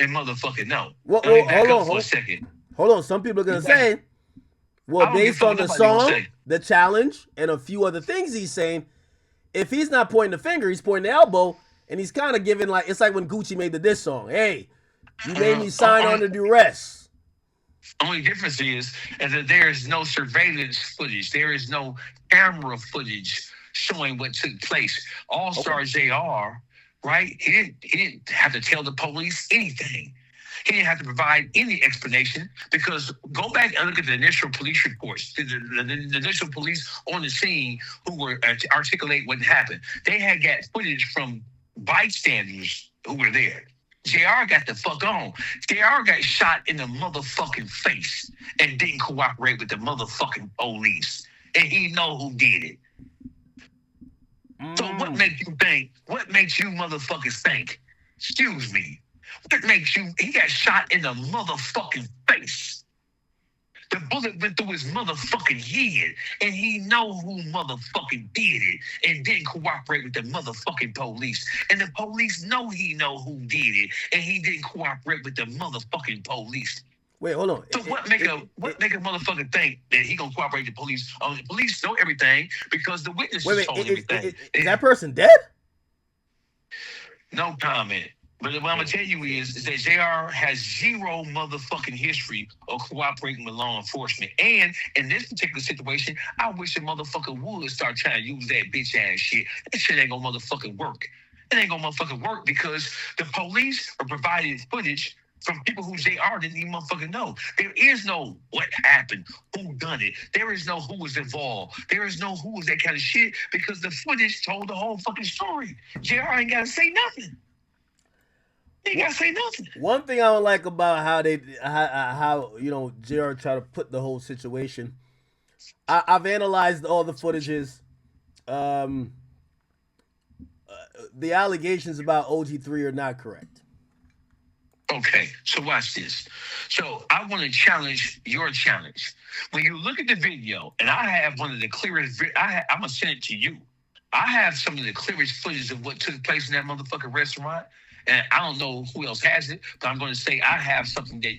C: motherfucking no.
B: Well, hold on for a second. Hold on. Some people are going to say, well, based on the song, the challenge, and a few other things he's saying, if he's not pointing the finger, he's pointing the elbow, and he's kind of giving it's like when Gucci made the diss song. Hey, you made me sign under duress.
C: Only difference is that there is no surveillance footage. There is no camera footage showing what took place. Allstar JR, right? He didn't have to tell the police anything. He didn't have to provide any explanation because go back and look at the initial police reports. The initial police on the scene who were articulate what happened. They had got footage from bystanders who were there. JR got the fuck on. JR got shot in the motherfucking face and didn't cooperate with the motherfucking police. And he know who did it. So what makes you think? What makes you motherfuckers think? Excuse me. What makes you? He got shot in the motherfucking face. The bullet went through his motherfucking head, and he know who motherfucking did it, and didn't cooperate with the motherfucking police. And the police know he know who did it, and he didn't cooperate with the motherfucking police.
B: Wait, hold on.
C: So what make a motherfucker think that he gonna cooperate with the police? The police know everything because the witnesses told everything.
B: Is that person dead?
C: No comment. But what I'm gonna tell you is that JR has zero motherfucking history of cooperating with law enforcement. And in this particular situation, I wish a motherfucker would start trying to use that bitch ass shit. That shit ain't gonna motherfucking work. It ain't gonna motherfucking work because the police are providing footage from people who JR didn't even motherfucking know. There is no what happened, who done it. There is no who was involved. There is no who was that kind of shit because the footage told the whole fucking story. JR ain't gotta say nothing. He ain't gotta say nothing.
B: One thing I don't like about how you know JR try to put the whole situation. I've analyzed all the footages. The allegations about OG3 are not correct.
C: Okay, so watch this. So I want to challenge your challenge. When you look at the video, and I have one of the clearest, I'm going to send it to you. I have some of the clearest footage of what took place in that motherfucking restaurant. And I don't know who else has it, but I'm going to say I have something that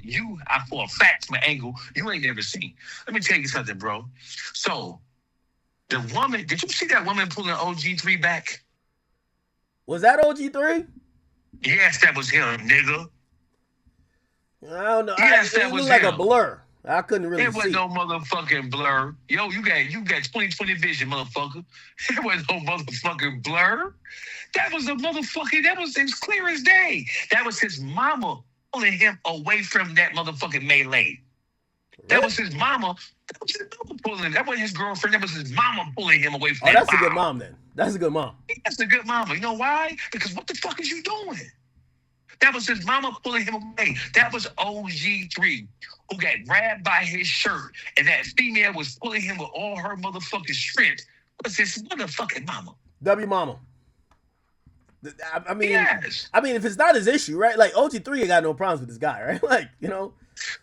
C: for a fact, from an angle, you ain't never seen. Let me tell you something, bro. So the woman, did you see that woman pulling OG3 back?
B: Was that OG3?
C: Yes, that was him, nigga.
B: I don't know.
C: Yes,
B: it looked like a blur. I couldn't really see.
C: It wasn't no motherfucking blur. Yo, you got 20/20 vision, motherfucker. It wasn't no motherfucking blur. That was as clear as day. That was his mama pulling him away from that motherfucking melee. That was his mama. That was his mama pulling him. That wasn't his girlfriend. That was his mama pulling him away from that.
B: That's a good mom then. That's a good mom.
C: That's a good mama. You know why? Because what the fuck is you doing? That was his mama pulling him away. That was OG3 who got grabbed by his shirt, and that female was pulling him with all her motherfucking strength. Was his motherfucking mama?
B: W mama. I mean,
C: yes.
B: I mean, if it's not his issue, right? Like OG3 ain't got no problems with this guy, right? Like, you know.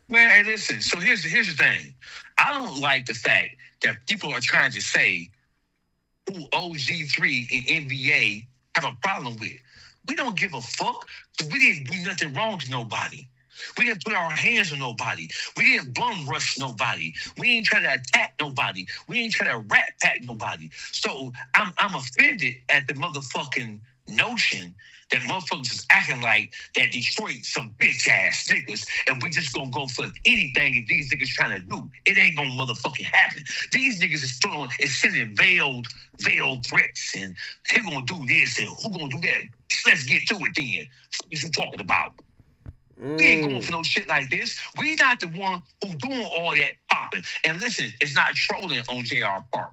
C: Man, hey, listen. So here's the thing. I don't like the fact that people are trying to say who OG3 and NBA have a problem with. We don't give a fuck. We didn't do nothing wrong to nobody. We didn't put our hands on nobody. We didn't bum rush nobody. We ain't try to attack nobody. We ain't try to rat pack nobody. So I'm offended at the motherfucking notion that motherfuckers is acting like that Detroit some bitch ass niggas and we just gonna go for anything that these niggas trying to do. It ain't gonna motherfucking happen. These niggas is sending veiled threats and they gonna do this and who gonna do that. Let's get to it then. What you talking about? We ain't going for no shit like this. We not the one who doing all that popping. And listen, it's not trolling on JR part.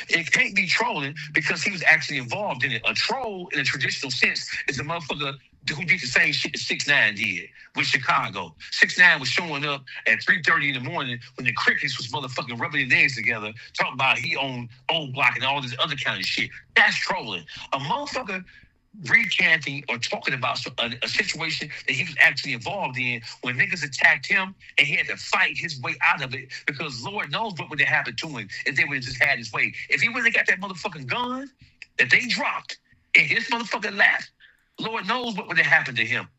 C: It can't be trolling because he was actually involved in it. A troll, in a traditional sense, is a motherfucker who did the same shit that 6ix9ine did with Chicago. 6ix9ine was showing up at 3:30 in the morning when the crickets was motherfucking rubbing their legs together, talking about he owned block and all this other kind of shit. That's trolling. A motherfucker recanting or talking about a situation that he was actually involved in when niggas attacked him and he had to fight his way out of it because Lord knows what would have happened to him if they would have just had his way. If he would have got that motherfucking gun that they dropped in his motherfucking lap, Lord knows what would have happened to him.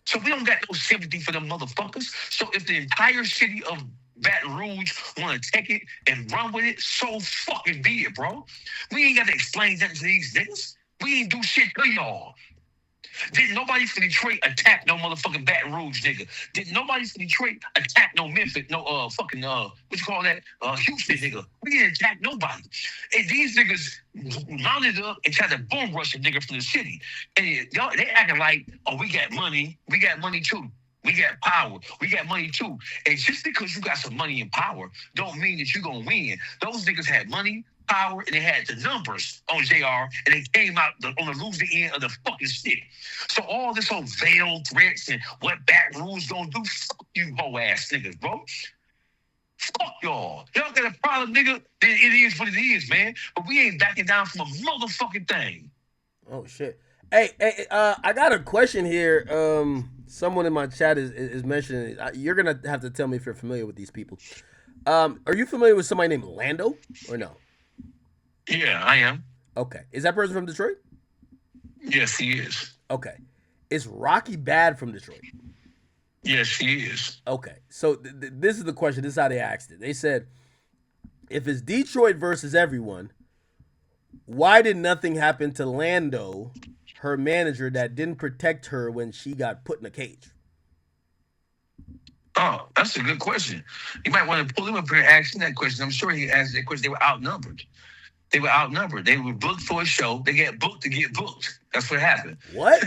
C: So we don't got no sympathy for them motherfuckers. So if the entire city of Baton Rouge want to take it and run with it, so fucking be it, bro. We ain't got to explain that to these niggas. We ain't do shit to y'all. Didn't nobody from Detroit attack no motherfucking Baton Rouge nigga. Didn't nobody from Detroit attack no Memphis, no fucking what you call that? Houston nigga. We didn't attack nobody. And these niggas mounted up and tried to boom rush a nigga from the city. And y'all they acting like, oh, we got money too. We got power. We got money too. And just because you got some money and power don't mean that you're gonna win. Those niggas had money, power, and they had the numbers on JR, and they came out on the losing end of the fucking stick. So all this whole veiled threats and what Baton Rouge gonna do, fuck you hoe ass niggas, bro. Fuck y'all. Y'all got a problem, nigga. It is what it is, man. But we ain't backing down from a motherfucking thing.
B: Oh shit. Hey, I got a question here. Someone in my chat is mentioning. You're gonna have to tell me if you're familiar with these people. Are you familiar with somebody named Lando or no?
C: Yeah, I am.
B: Okay. Is that person from Detroit?
C: Yes, he is.
B: Okay. Is Rocky Bad from Detroit?
C: Yes, he is.
B: Okay. So this is the question. This is how they asked it. They said, if it's Detroit versus everyone, why did nothing happen to Lando, her manager, that didn't protect her when she got put in a cage?
C: Oh, that's a good question. You might want to pull him up here and ask him that question. I'm sure he asked that question. They were outnumbered. They were outnumbered. They were booked for a show. They get booked to get booked. That's what happened.
B: What?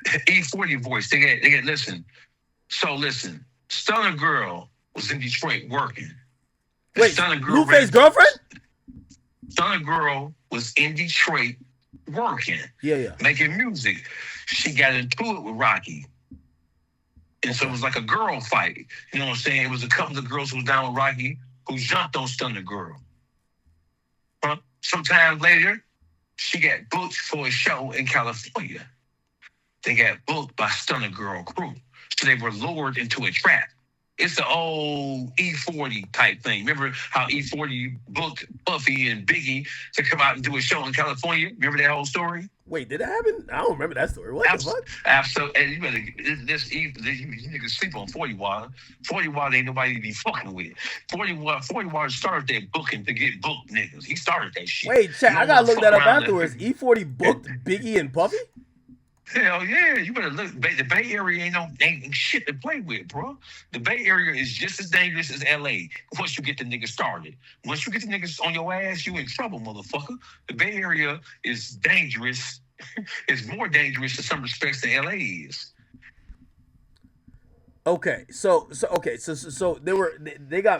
C: E40 voice. They get listen. So listen. Stunner Girl was in Detroit working.
B: Wait,
C: Stunner Girl
B: Blueface girlfriend?
C: Stunner Girl was in Detroit working.
B: Yeah.
C: Making music. She got into it with Rocky. And so it was like a girl fight. You know what I'm saying? It was a couple of girls who was down with Rocky who jumped on Stunner Girl. Sometime later, she got booked for a show in California. They got booked by Stunner Girl crew. So they were lured into a trap. It's the old E40 type thing. Remember how E40 booked Puffy and Biggie to come out and do a show in California? Remember that whole story?
B: Wait, did that happen? I don't remember that story. What the fuck?
C: Absolutely. And you better, you niggas sleep on 40 Water. 40 Water ain't nobody to be fucking with. 40 Water started that booking to get booked niggas. He started that shit.
B: Wait, check. I gotta look that up afterwards. E40 booked Biggie and Puffy?
C: Hell yeah, you better look. The Bay Area ain't shit to play with, bro. The Bay Area is just as dangerous as LA once you get the niggas started. Once you get the niggas on your ass, you in trouble, motherfucker. The Bay Area is dangerous. It's more dangerous in some respects than LA is.
B: Okay, so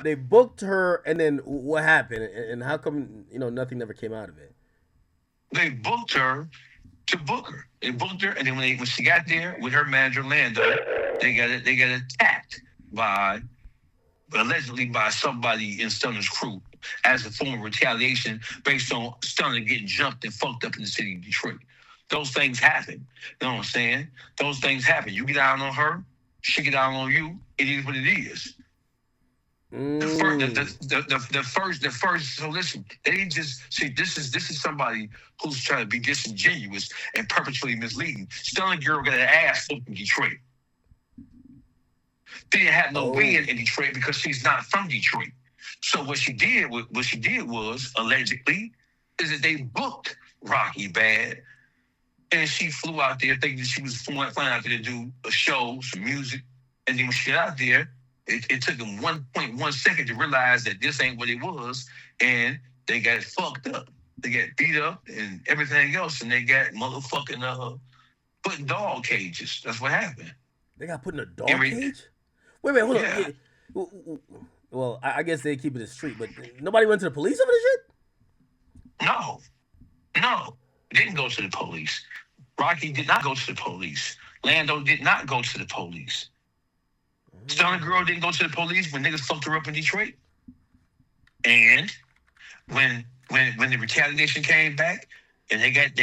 B: they booked her, and then what happened, and how come nothing never came out of it?
C: They booked her to book her. They booked her, and then when she got there with her manager Lando, they got attacked allegedly by somebody in Stunner's crew as a form of retaliation based on Stunner getting jumped and fucked up in the city of Detroit. Those things happen. You know what I'm saying? Those things happen. You get down on her, she get down on you. It is what it is. The first. So listen, they just see this is somebody who's trying to be disingenuous and perpetually misleading. Stunner Girl got an ass in Detroit. Didn't have no win in Detroit because she's not from Detroit. So what she did was allegedly is that they booked Rocky Bad, and she flew out there thinking that she was flying out there to do a show, some music, and then when she got out there. It took them 1.1 second to realize that this ain't what it was, and they got fucked up. They got beat up and everything else, and they got motherfucking put in dog cages. That's what happened.
B: They got put in a dog cage? Wait, hold on. Well, I guess they keep it a street, but nobody went to the police over this shit?
C: No. Didn't go to the police. Rocky did not go to the police. Lando did not go to the police. Stunner Girl didn't go to the police when niggas fucked her up in Detroit. And when the retaliation came back and they got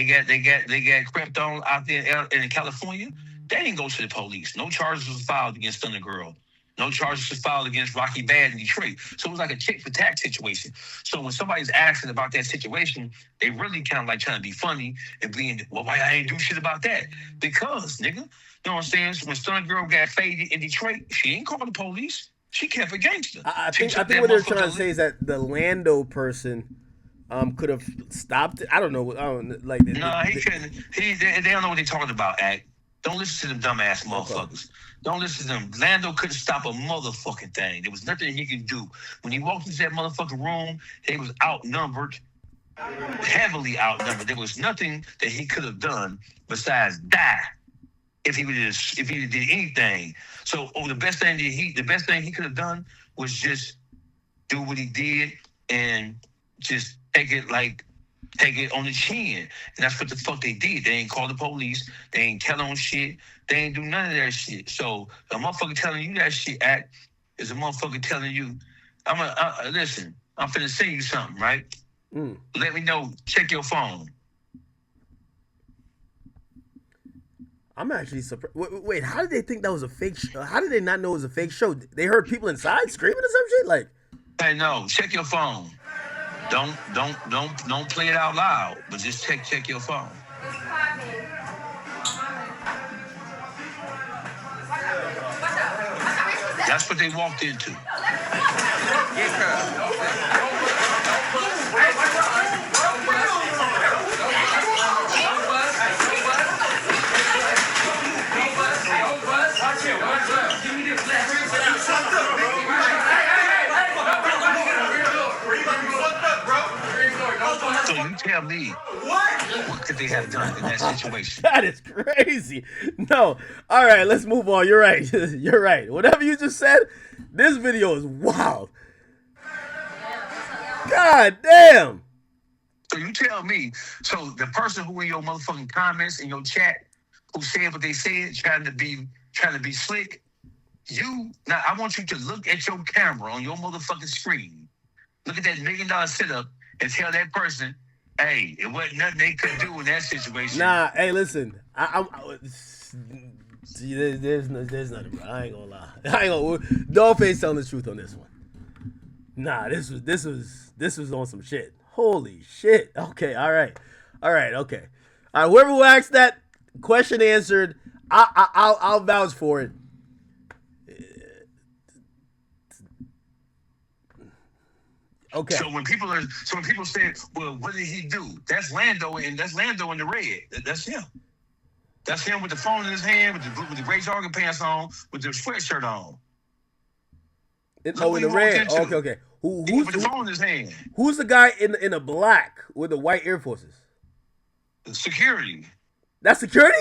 C: crept on out there in California, they didn't go to the police. No charges was filed against Stunner Girl. No charges was filed against Rocky Bad in Detroit. So it was like a tit for tat situation. So when somebody's asking about that situation, they really kind of like trying to be funny and being, well, why I ain't do shit about that? Because, nigga, you know what I'm saying? So when Stunner Girl got faded in Detroit, she ain't called the police. She kept a gangster.
B: I think what they're trying to say is that the Lando person could have stopped it. I don't know.
C: He couldn't. They don't know what they're talking about, Act. Don't listen to them dumbass motherfuckers. Don't listen to them. Lando couldn't stop a motherfucking thing. There was nothing he could do. When he walked into that motherfucking room, they was outnumbered, heavily outnumbered. There was nothing that he could have done besides die if he did anything. So the best thing he could have done was just do what he did and just take it on the chin. And that's what the fuck they did. They ain't call the police. They ain't tell on shit. They ain't do none of that shit. So a motherfucker telling you that shit, Act, is a motherfucker telling you, listen, I'm finna send you something, right? Let me know. Check your phone.
B: I'm actually surprised. Wait, how did they think that was a fake show? How did they not know it was a fake show? They heard people inside screaming or some shit? Like,
C: Hey, no, check your phone. Don't play it out loud, but just check your phone. That's what they walked into. So you tell me, what could they have done in that situation?
B: That is crazy. No. All right, let's move on. You're right. You're right. Whatever you just said, this video is wild. God damn.
C: So you tell me, so the person who in your motherfucking comments in your chat who said what they said, trying to be slick, now I want you to look at your camera on your motherfucking screen. Look at that $1 million setup and tell that person, hey, it wasn't nothing they could do in that situation.
B: Nah, hey, listen. There's nothing, bro. I ain't gonna lie. Dawgface telling the truth on this one. Nah, this was on some shit. Holy shit. Okay, all right, okay. All right, whoever who asked that question answered, I'll vouch for it. Okay.
C: So when people say, well, what did he do? That's Lando in the red. That's him. That's him with the phone in his hand, with the gray jogging pants on, with the sweatshirt on.
B: In the red. Oh, okay.
C: Who's with the phone in his hand?
B: Who's the guy in the black with the white Air Forces?
C: Security.
B: That's security?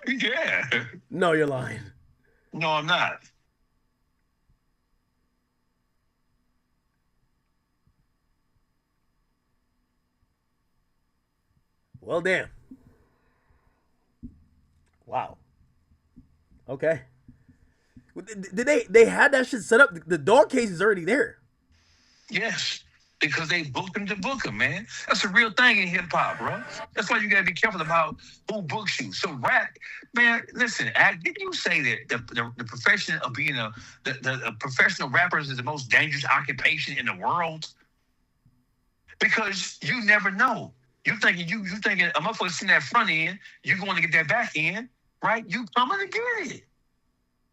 C: Yeah.
B: No, you're lying.
C: No, I'm not.
B: Well, damn. Wow. Okay. Did they had that shit set up? The dog case is already there.
C: Yes, because they booked him to book him, man. That's a real thing in hip hop, bro. That's why you gotta be careful about who books you. So rap, man. Listen, didn't you say that the profession of being a professional rappers is the most dangerous occupation in the world? Because you never know. You thinking a motherfucker sitting that front end, you're going to get that back end, right? You coming to get it.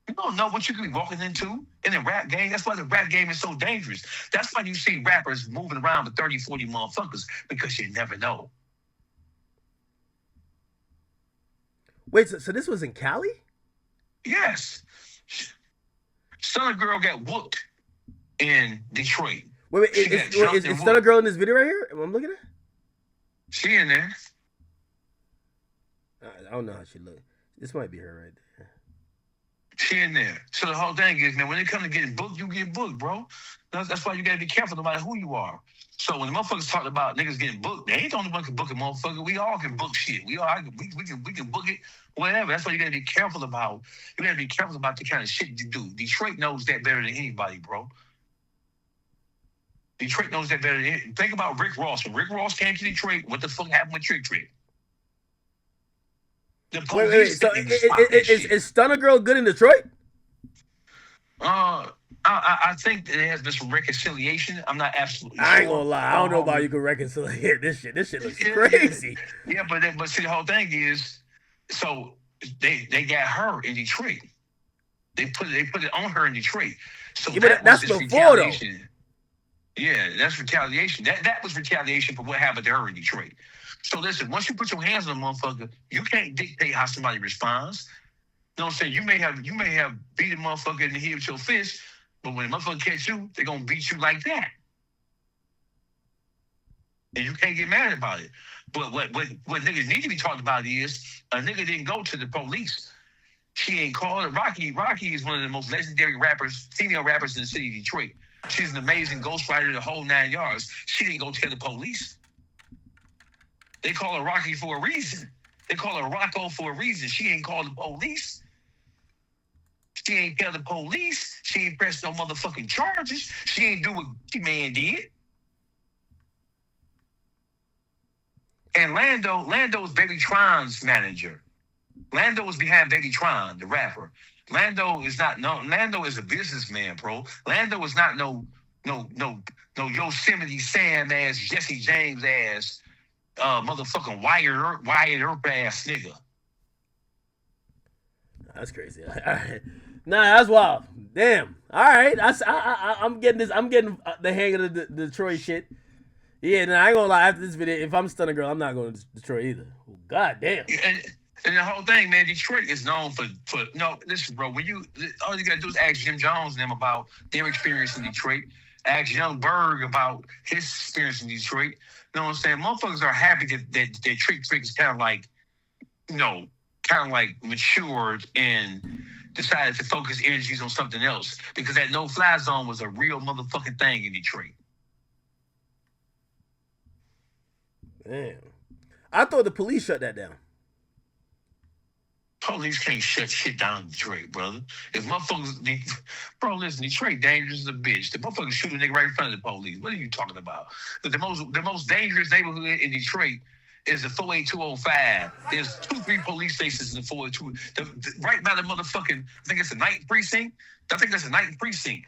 C: You don't know what you could be walking into in the rap game. That's why the rap game is so dangerous. That's why you see rappers moving around with 30, 40 motherfuckers, because you never know.
B: Wait, so this was in Cali?
C: Yes. Stunner Girl got whooped in Detroit.
B: Wait, is Stunner Girl in this video right here? I'm looking at?
C: She in there.
B: I don't know how she looks. This might be her right there.
C: She in there. So the whole thing is, man, when it comes to getting booked, you get booked, bro. That's why you gotta be careful no matter who you are. So when the motherfuckers talk about niggas getting booked, they ain't the only one can book a motherfucker. We all can book shit. We can book it, whatever. That's why you gotta be careful about. You gotta be careful about the kind of shit you do. Detroit knows that better than anybody, bro. Detroit knows that better than anybody. Think about Rick Ross. When Rick Ross came to Detroit, what the fuck happened with Trick?
B: Wait. So is Stunner Girl good in Detroit?
C: I think there has been some reconciliation. I'm not absolutely sure.
B: I ain't gonna lie. I don't know about you can reconcile this shit. This shit looks crazy.
C: Yeah, but see, the whole thing is, so they got her in Detroit. They put it on her in Detroit. So
B: yeah, that's before though.
C: Yeah, that's retaliation. That was retaliation for what happened to her in Detroit. So listen, once you put your hands on a motherfucker, you can't dictate how somebody responds. You know what I'm saying? You may have beat a motherfucker in the head with your fist, but when a motherfucker catch you, they're gonna beat you like that. And you can't get mad about it. But what niggas need to be talked about is a nigga didn't go to the police. She ain't called it. Rocky is one of the most legendary rappers, female rappers in the city of Detroit. She's an amazing ghostwriter, the whole 9 yards. She didn't go tell the police. They call her Rocky for a reason. They call her Rocco for a reason. She ain't called the police. She ain't tell the police. She ain't pressed no motherfucking charges. She ain't do what she man did. And Lando's Baby Tron's manager. Lando was behind Baby Tron, the rapper. Lando is a businessman, bro. Lando is not no no Yosemite Sam ass, Jesse James ass, motherfucking Wyatt Earp ass nigga.
B: That's crazy. All right. Nah, that's wild. Damn. All right. I'm getting this. I'm getting the hang of the Detroit shit. Yeah, nah, I ain't gonna lie. After this video, if I'm stunning girl, I'm not going to Detroit either. God damn.
C: And the whole thing, man, Detroit is known for no. Listen, bro. When all you gotta do is ask Jim Jones and them about their experience in Detroit. Ask Young Berg about his experience in Detroit. You know what I'm saying? Motherfuckers are happy that Detroit is kind of like, matured and decided to focus energies on something else because that no-fly zone was a real motherfucking thing in Detroit.
B: Damn. I thought the police shut that down.
C: Police can't shut shit down in Detroit, brother. If motherfuckers, bro, listen, Detroit dangerous as a bitch. The motherfuckers shoot a nigga right in front of the police. What are you talking about? The most dangerous neighborhood in Detroit is the 48205. There's 2-3 police stations in the 482. Right by the motherfucking, I think it's the 9th precinct. I think that's the 9th precinct.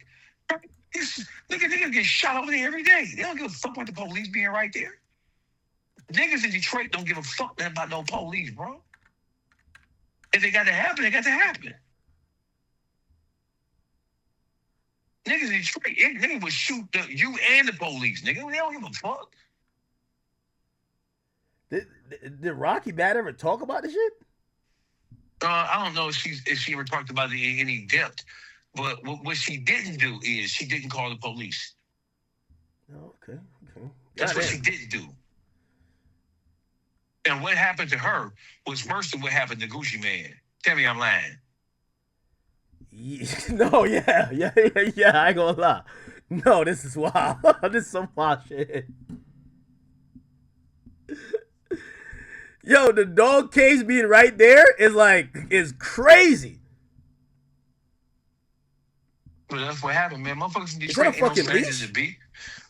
C: Niggas get shot over there every day. They don't give a fuck about the police being right there. Niggas in Detroit don't give a fuck about no police, bro. If it got to happen, it got to happen. Niggas in Detroit, niggas would shoot you and the police, nigga. They don't give a fuck.
B: Did Rocky Bad ever talk about this shit?
C: I don't know if she ever talked about it in any depth, but what she didn't do is she didn't call the police.
B: Oh, okay.
C: That's what she didn't do. And what happened to her was worse than what happened to Gucci Man. Tell me I'm lying.
B: No, yeah. I ain't gonna lie. No, this is wild. This is some wild shit. Yo, the Dawgface being right there is crazy.
C: But that's what happened, man. Motherfuckers in Detroit ain't no strangers to be.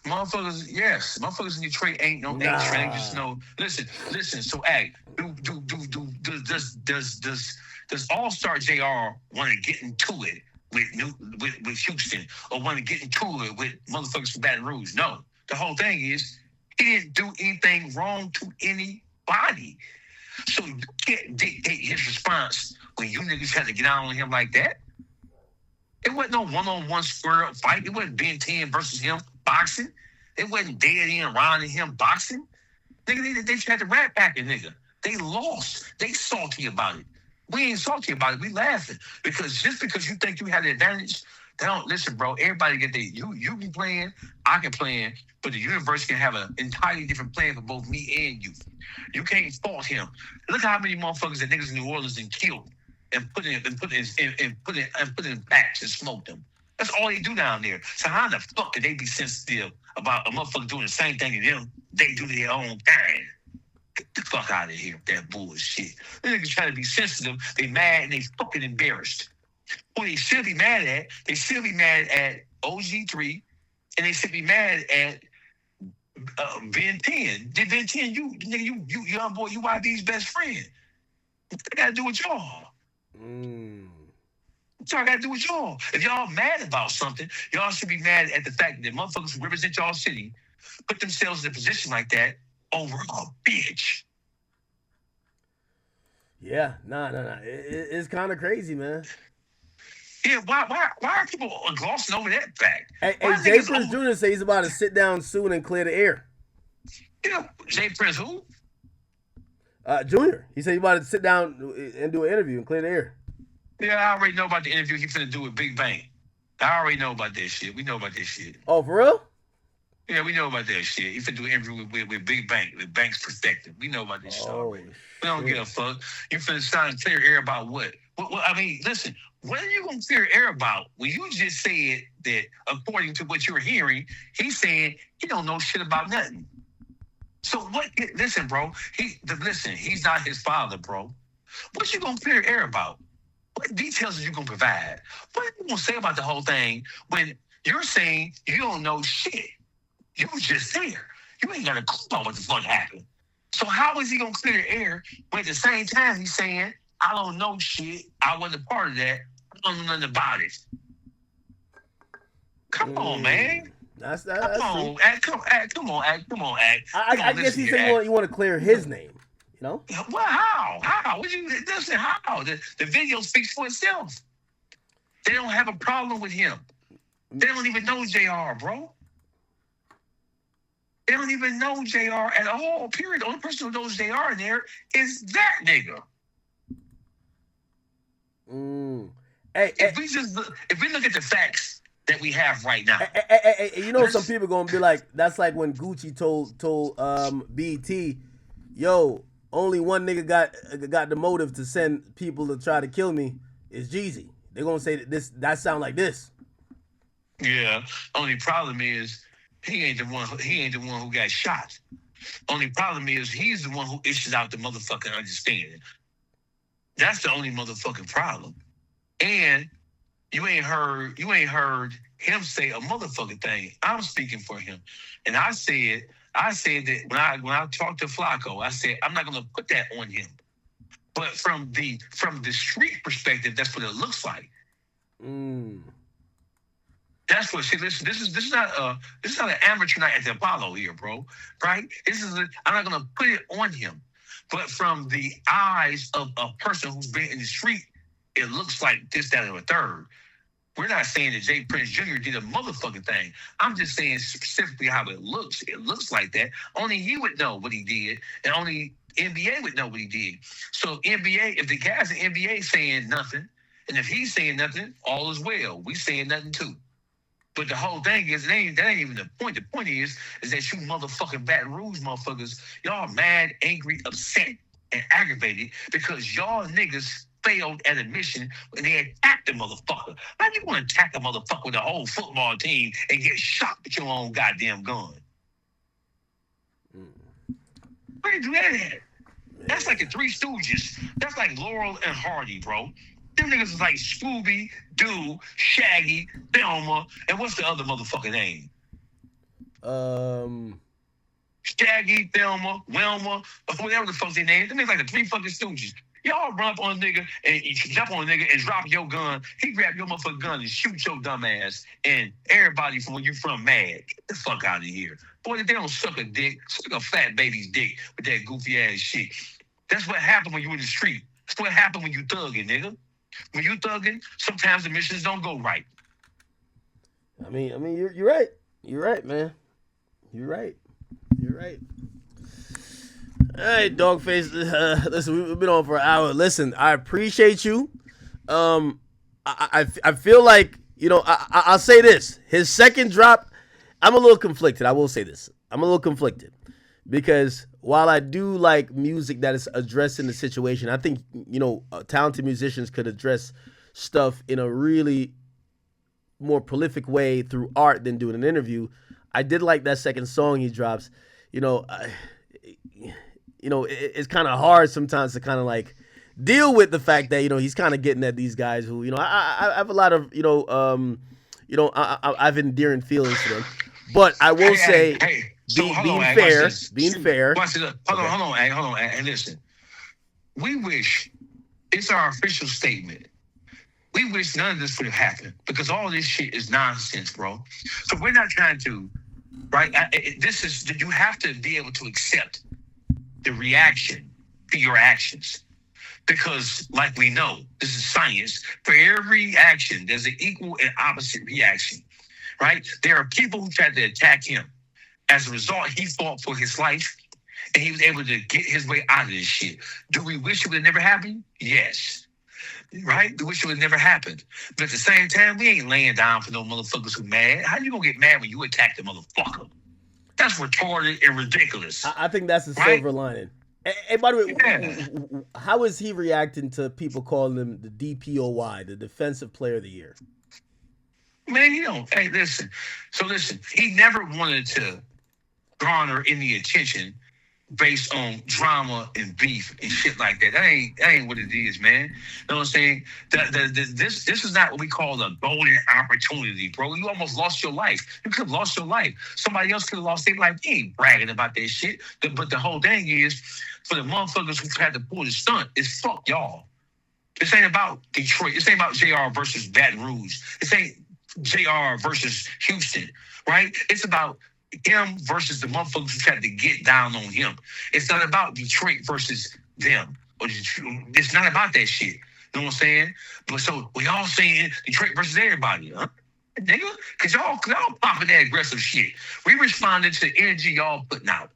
C: Motherfuckers in Detroit ain't strangers. No, listen. So, does Allstar JR want to get into it with Houston or want to get into it with motherfuckers from Baton Rouge? No. The whole thing is he didn't do anything wrong to anybody. So you can't dictate his response when you niggas had to get out on him like that. It wasn't no one-on-one square-up fight. It wasn't Ben10 versus him boxing. It wasn't Dead End Ron and him boxing. Nigga, they tried to rat pack a nigga. They lost. They salty about it. We ain't salty about it. We laughing. Because just because you think you had the advantage, they don't listen, bro. Everybody get their you can plan, I can plan, but the universe can have an entirely different plan for both me and you. You can't fault him. Look how many motherfuckers that niggas in New Orleans and killed and put in packs and smoked them. That's all they do down there. So how the fuck could they be sensitive about a motherfucker doing the same thing to them? They do their own thing. Get the fuck out of here with that bullshit. They niggas trying to be sensitive. They mad and they fucking embarrassed. Who they should be mad at? They should be mad at OG3 and they should be mad at Ben10. Did Ben10, you young boy, you YB's best friend. What that got to do with y'all? What y'all got to do with y'all? If y'all mad about something, y'all should be mad at the fact that motherfuckers who represent y'all city put themselves in a position like that over a bitch.
B: Yeah, nah. It's kind of crazy, man.
C: Yeah, why are people glossing over that fact?
B: Hey, Jprince Jr. say he's about to sit down soon and clear the air.
C: Yeah, Jprince who?
B: Junior. He said he's about to sit down and do an interview and clear the air.
C: Yeah, I already know about the interview he's finna do with Big Bang. I already know about that shit. We know about that shit.
B: Oh, for real?
C: Yeah, we know about that shit. He finna do an interview with Big Bang, with Bank's perspective. We know about this shit already. We don't give a fuck. You finna sign clear air about what? I mean, listen, what are you gonna clear air about when you just said that according to what you're hearing, he's saying he don't know shit about nothing. So what? Listen, bro. He's not his father, bro. What you gonna clear air about? What details are you gonna provide? What are you gonna say about the whole thing when you're saying you don't know shit? You was just there. You ain't got a clue about what the fuck happened. So how is he gonna clear the air when at the same time he's saying, I don't know shit, I wasn't a part of that, I don't know nothing about it. Come on, man.
B: That's
C: Come
B: that's true.
C: on, act. Come on, act. Come on, act. Come
B: I
C: on,
B: guess
C: listen
B: he's
C: here,
B: saying
C: act.
B: you want to clear his name. You know?
C: Well, how? How? What you listen? How? The video speaks for itself. They don't have a problem with him. They don't even know JR, bro. They don't even know JR at all. Period. The only person who knows JR in there is that nigga.
B: Hey,
C: If we look at the facts that we have right now,
B: you know, some people gonna be like, that's like when Gucci told BT, yo, only one nigga got the motive to send people to try to kill me is Jeezy. They're gonna say that sound like this.
C: yeah. Only problem is he ain't the one. He ain't the one who got shot. Only problem is he's the one who issued out the motherfucking understanding. That's the only motherfucking problem. And you ain't heard him say a motherfucking thing. I'm speaking for him, and I said that when I talked to Flacco, I said I'm not gonna put that on him. But from the street perspective, that's what it looks like. That's what. See, listen. This is not an amateur night at the Apollo here, bro. Right? I'm not gonna put it on him, but from the eyes of a person who's been in the street, it looks like this, that, or a third. We're not saying that Jprince Jr. did a motherfucking thing. I'm just saying specifically how it looks. It looks like that. Only he would know what he did, and only NBA would know what he did. So NBA, if the guys in NBA saying nothing, and if he's saying nothing, all is well. We saying nothing too. But the whole thing is, that ain't even the point. The point is that you motherfucking Baton Rouge motherfuckers, y'all mad, angry, upset, and aggravated because y'all niggas failed at a mission when they attacked the motherfucker. How you want to attack a motherfucker with a whole football team and get shot with your own goddamn gun? Where you do that at? That's like the Three Stooges. That's like Laurel and Hardy, bro. Them niggas is like Scooby, Doo, Shaggy, Thelma, and what's the other motherfucking name? Shaggy, Thelma, Wilma, or whatever the fuck they name. Them niggas like the Three fucking Stooges. Y'all run up on a nigga and you jump on a nigga and drop your gun. He grab your motherfucking gun and shoot your dumb ass. And everybody from where you from mad. Get the fuck out of here. Boy, they don't suck a dick. Suck a fat baby's dick with that goofy ass shit. That's what happened when you in the street. That's what happened when you thugging, nigga. When you thugging, sometimes the missions don't go right.
B: I mean, you're right. You're right, man. You're right. All right, Dawgface. Listen, we've been on for an hour. Listen, I appreciate you. I feel like, you know, I'll say this. His second drop, I'm a little conflicted. I will say this. I'm a little conflicted because while I do like music that is addressing the situation, I think, you know, talented musicians could address stuff in a really more prolific way through art than doing an interview. I did like that second song he drops. You know, it's kind of hard sometimes to kind of like deal with the fact that, you know, he's kind of getting at these guys who, you know, I have a lot of, I have endearing feelings to them. But I will say, being fair.
C: Hold on, and listen. We wish, it's our official statement. We wish none of this would have happened because all this shit is nonsense, bro. So we're not trying to, right? You have to be able to accept the reaction to your actions. Because, like we know, this is science. For every action, there's an equal and opposite reaction, right? There are people who tried to attack him. As a result, he fought for his life, and he was able to get his way out of this shit. Do we wish it would have never happened? Yes. Right? We wish it would have never happened. But at the same time, we ain't laying down for no motherfuckers who mad. How you gonna get mad when you attack the motherfucker? That's retarded and ridiculous.
B: I think that's the silver lining. Hey, by the way, how is he reacting to people calling him the DPOY, the Defensive Player of the Year?
C: Man, he don't. Hey, listen. So listen, he never wanted to garner any attention based on drama and beef and shit like that. That ain't what it is, man. You know what I'm saying? This is not what we call a golden opportunity, bro. You almost lost your life. You could have lost your life. Somebody else could have lost their life. You ain't bragging about that shit. But the whole thing is, for the motherfuckers who had to pull the stunt, it's fuck y'all. This ain't about Detroit. This ain't about JR versus Baton Rouge. This ain't JR versus Houston, right? It's about him versus the motherfuckers who tried to get down on him. It's not about Detroit versus them. It's not about that shit. You know what I'm saying? But so we all saying Detroit versus everybody, huh? Nigga, cause y'all popping that aggressive shit. We responded to the energy y'all putting out.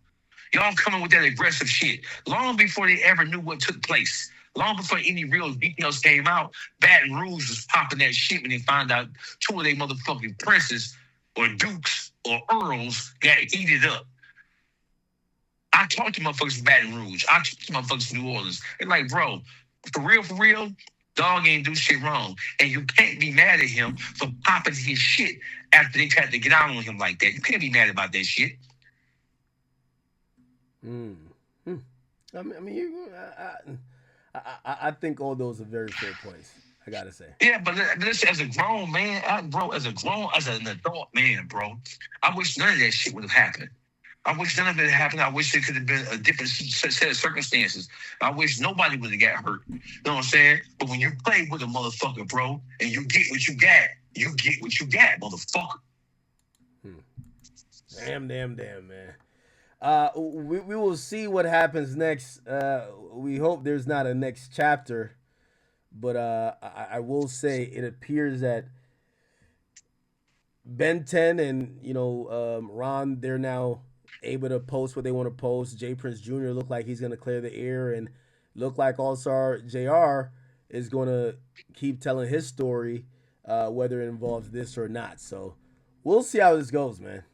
C: Y'all coming with that aggressive shit long before they ever knew what took place. Long before any real details came out, Baton Rouge was popping that shit when they found out two of their motherfucking princes or dukes or earls got heated up. I talked to motherfuckers from Baton Rouge. I talked to motherfuckers from New Orleans. They're like, bro, for real, dog ain't do shit wrong. And you can't be mad at him for popping his shit after they tried to get out on him like that. You can't be mad about that shit.
B: I think all those are very fair points. I gotta say.
C: Yeah, but listen, as a grown man, as an adult man, bro, I wish none of that shit would have happened. I wish none of it happened. I wish it could have been a different set of circumstances. I wish nobody would have got hurt. You know what I'm saying? But when you play with a motherfucker, bro, and you get what you got, motherfucker.
B: Damn, man. We will see what happens next. We hope there's not a next chapter, but I will say it appears that Ben10 and Ron, they're now able to post what they want to post. Jprince Jr. look like he's gonna clear the air, and look like Allstar JR is gonna keep telling his story, whether it involves this or not. So we'll see how this goes, man.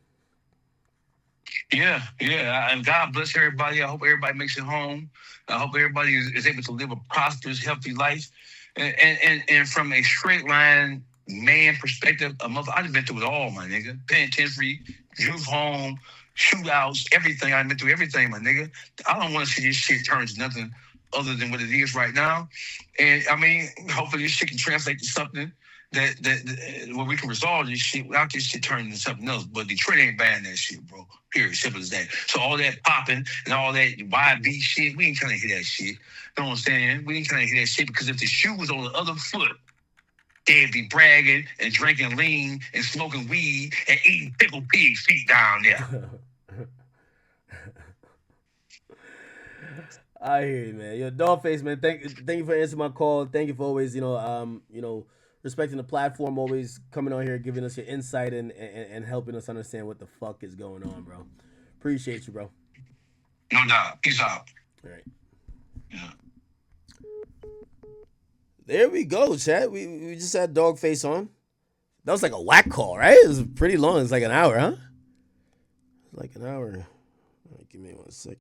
C: Yeah, and God bless everybody. I hope everybody makes it home. I hope everybody is able to live a prosperous, healthy life. And from a straight line man perspective, I've been through it all, my nigga. Penitentiary, youth home, shootouts, everything. I've been through everything, my nigga. I don't want to see this shit turn to nothing other than what it is right now. And I mean, hopefully this shit can translate to something that where we can resolve this shit without this shit turning into something else. But Detroit ain't buying that shit, bro. Period. Simple as that. So all that popping and all that YB shit, we ain't trying to hear that shit. You know what I'm saying? We ain't trying to hear that shit because if the shoe was on the other foot, they'd be bragging and drinking lean and smoking weed and eating pickled pig feet down there.
B: I hear you, man. Yo, Dawgface, man. Thank you for answering my call. Thank you for always, respecting the platform, always coming on here, giving us your insight and helping us understand what the fuck is going on, bro. Appreciate you, bro.
C: No doubt. Peace out.
B: All right.
C: Yeah.
B: There we go, chat. We just had Dawgface on. That was like a whack call, right? It was pretty long. It's like an hour, huh? It's like an hour. All right, give me 1 second.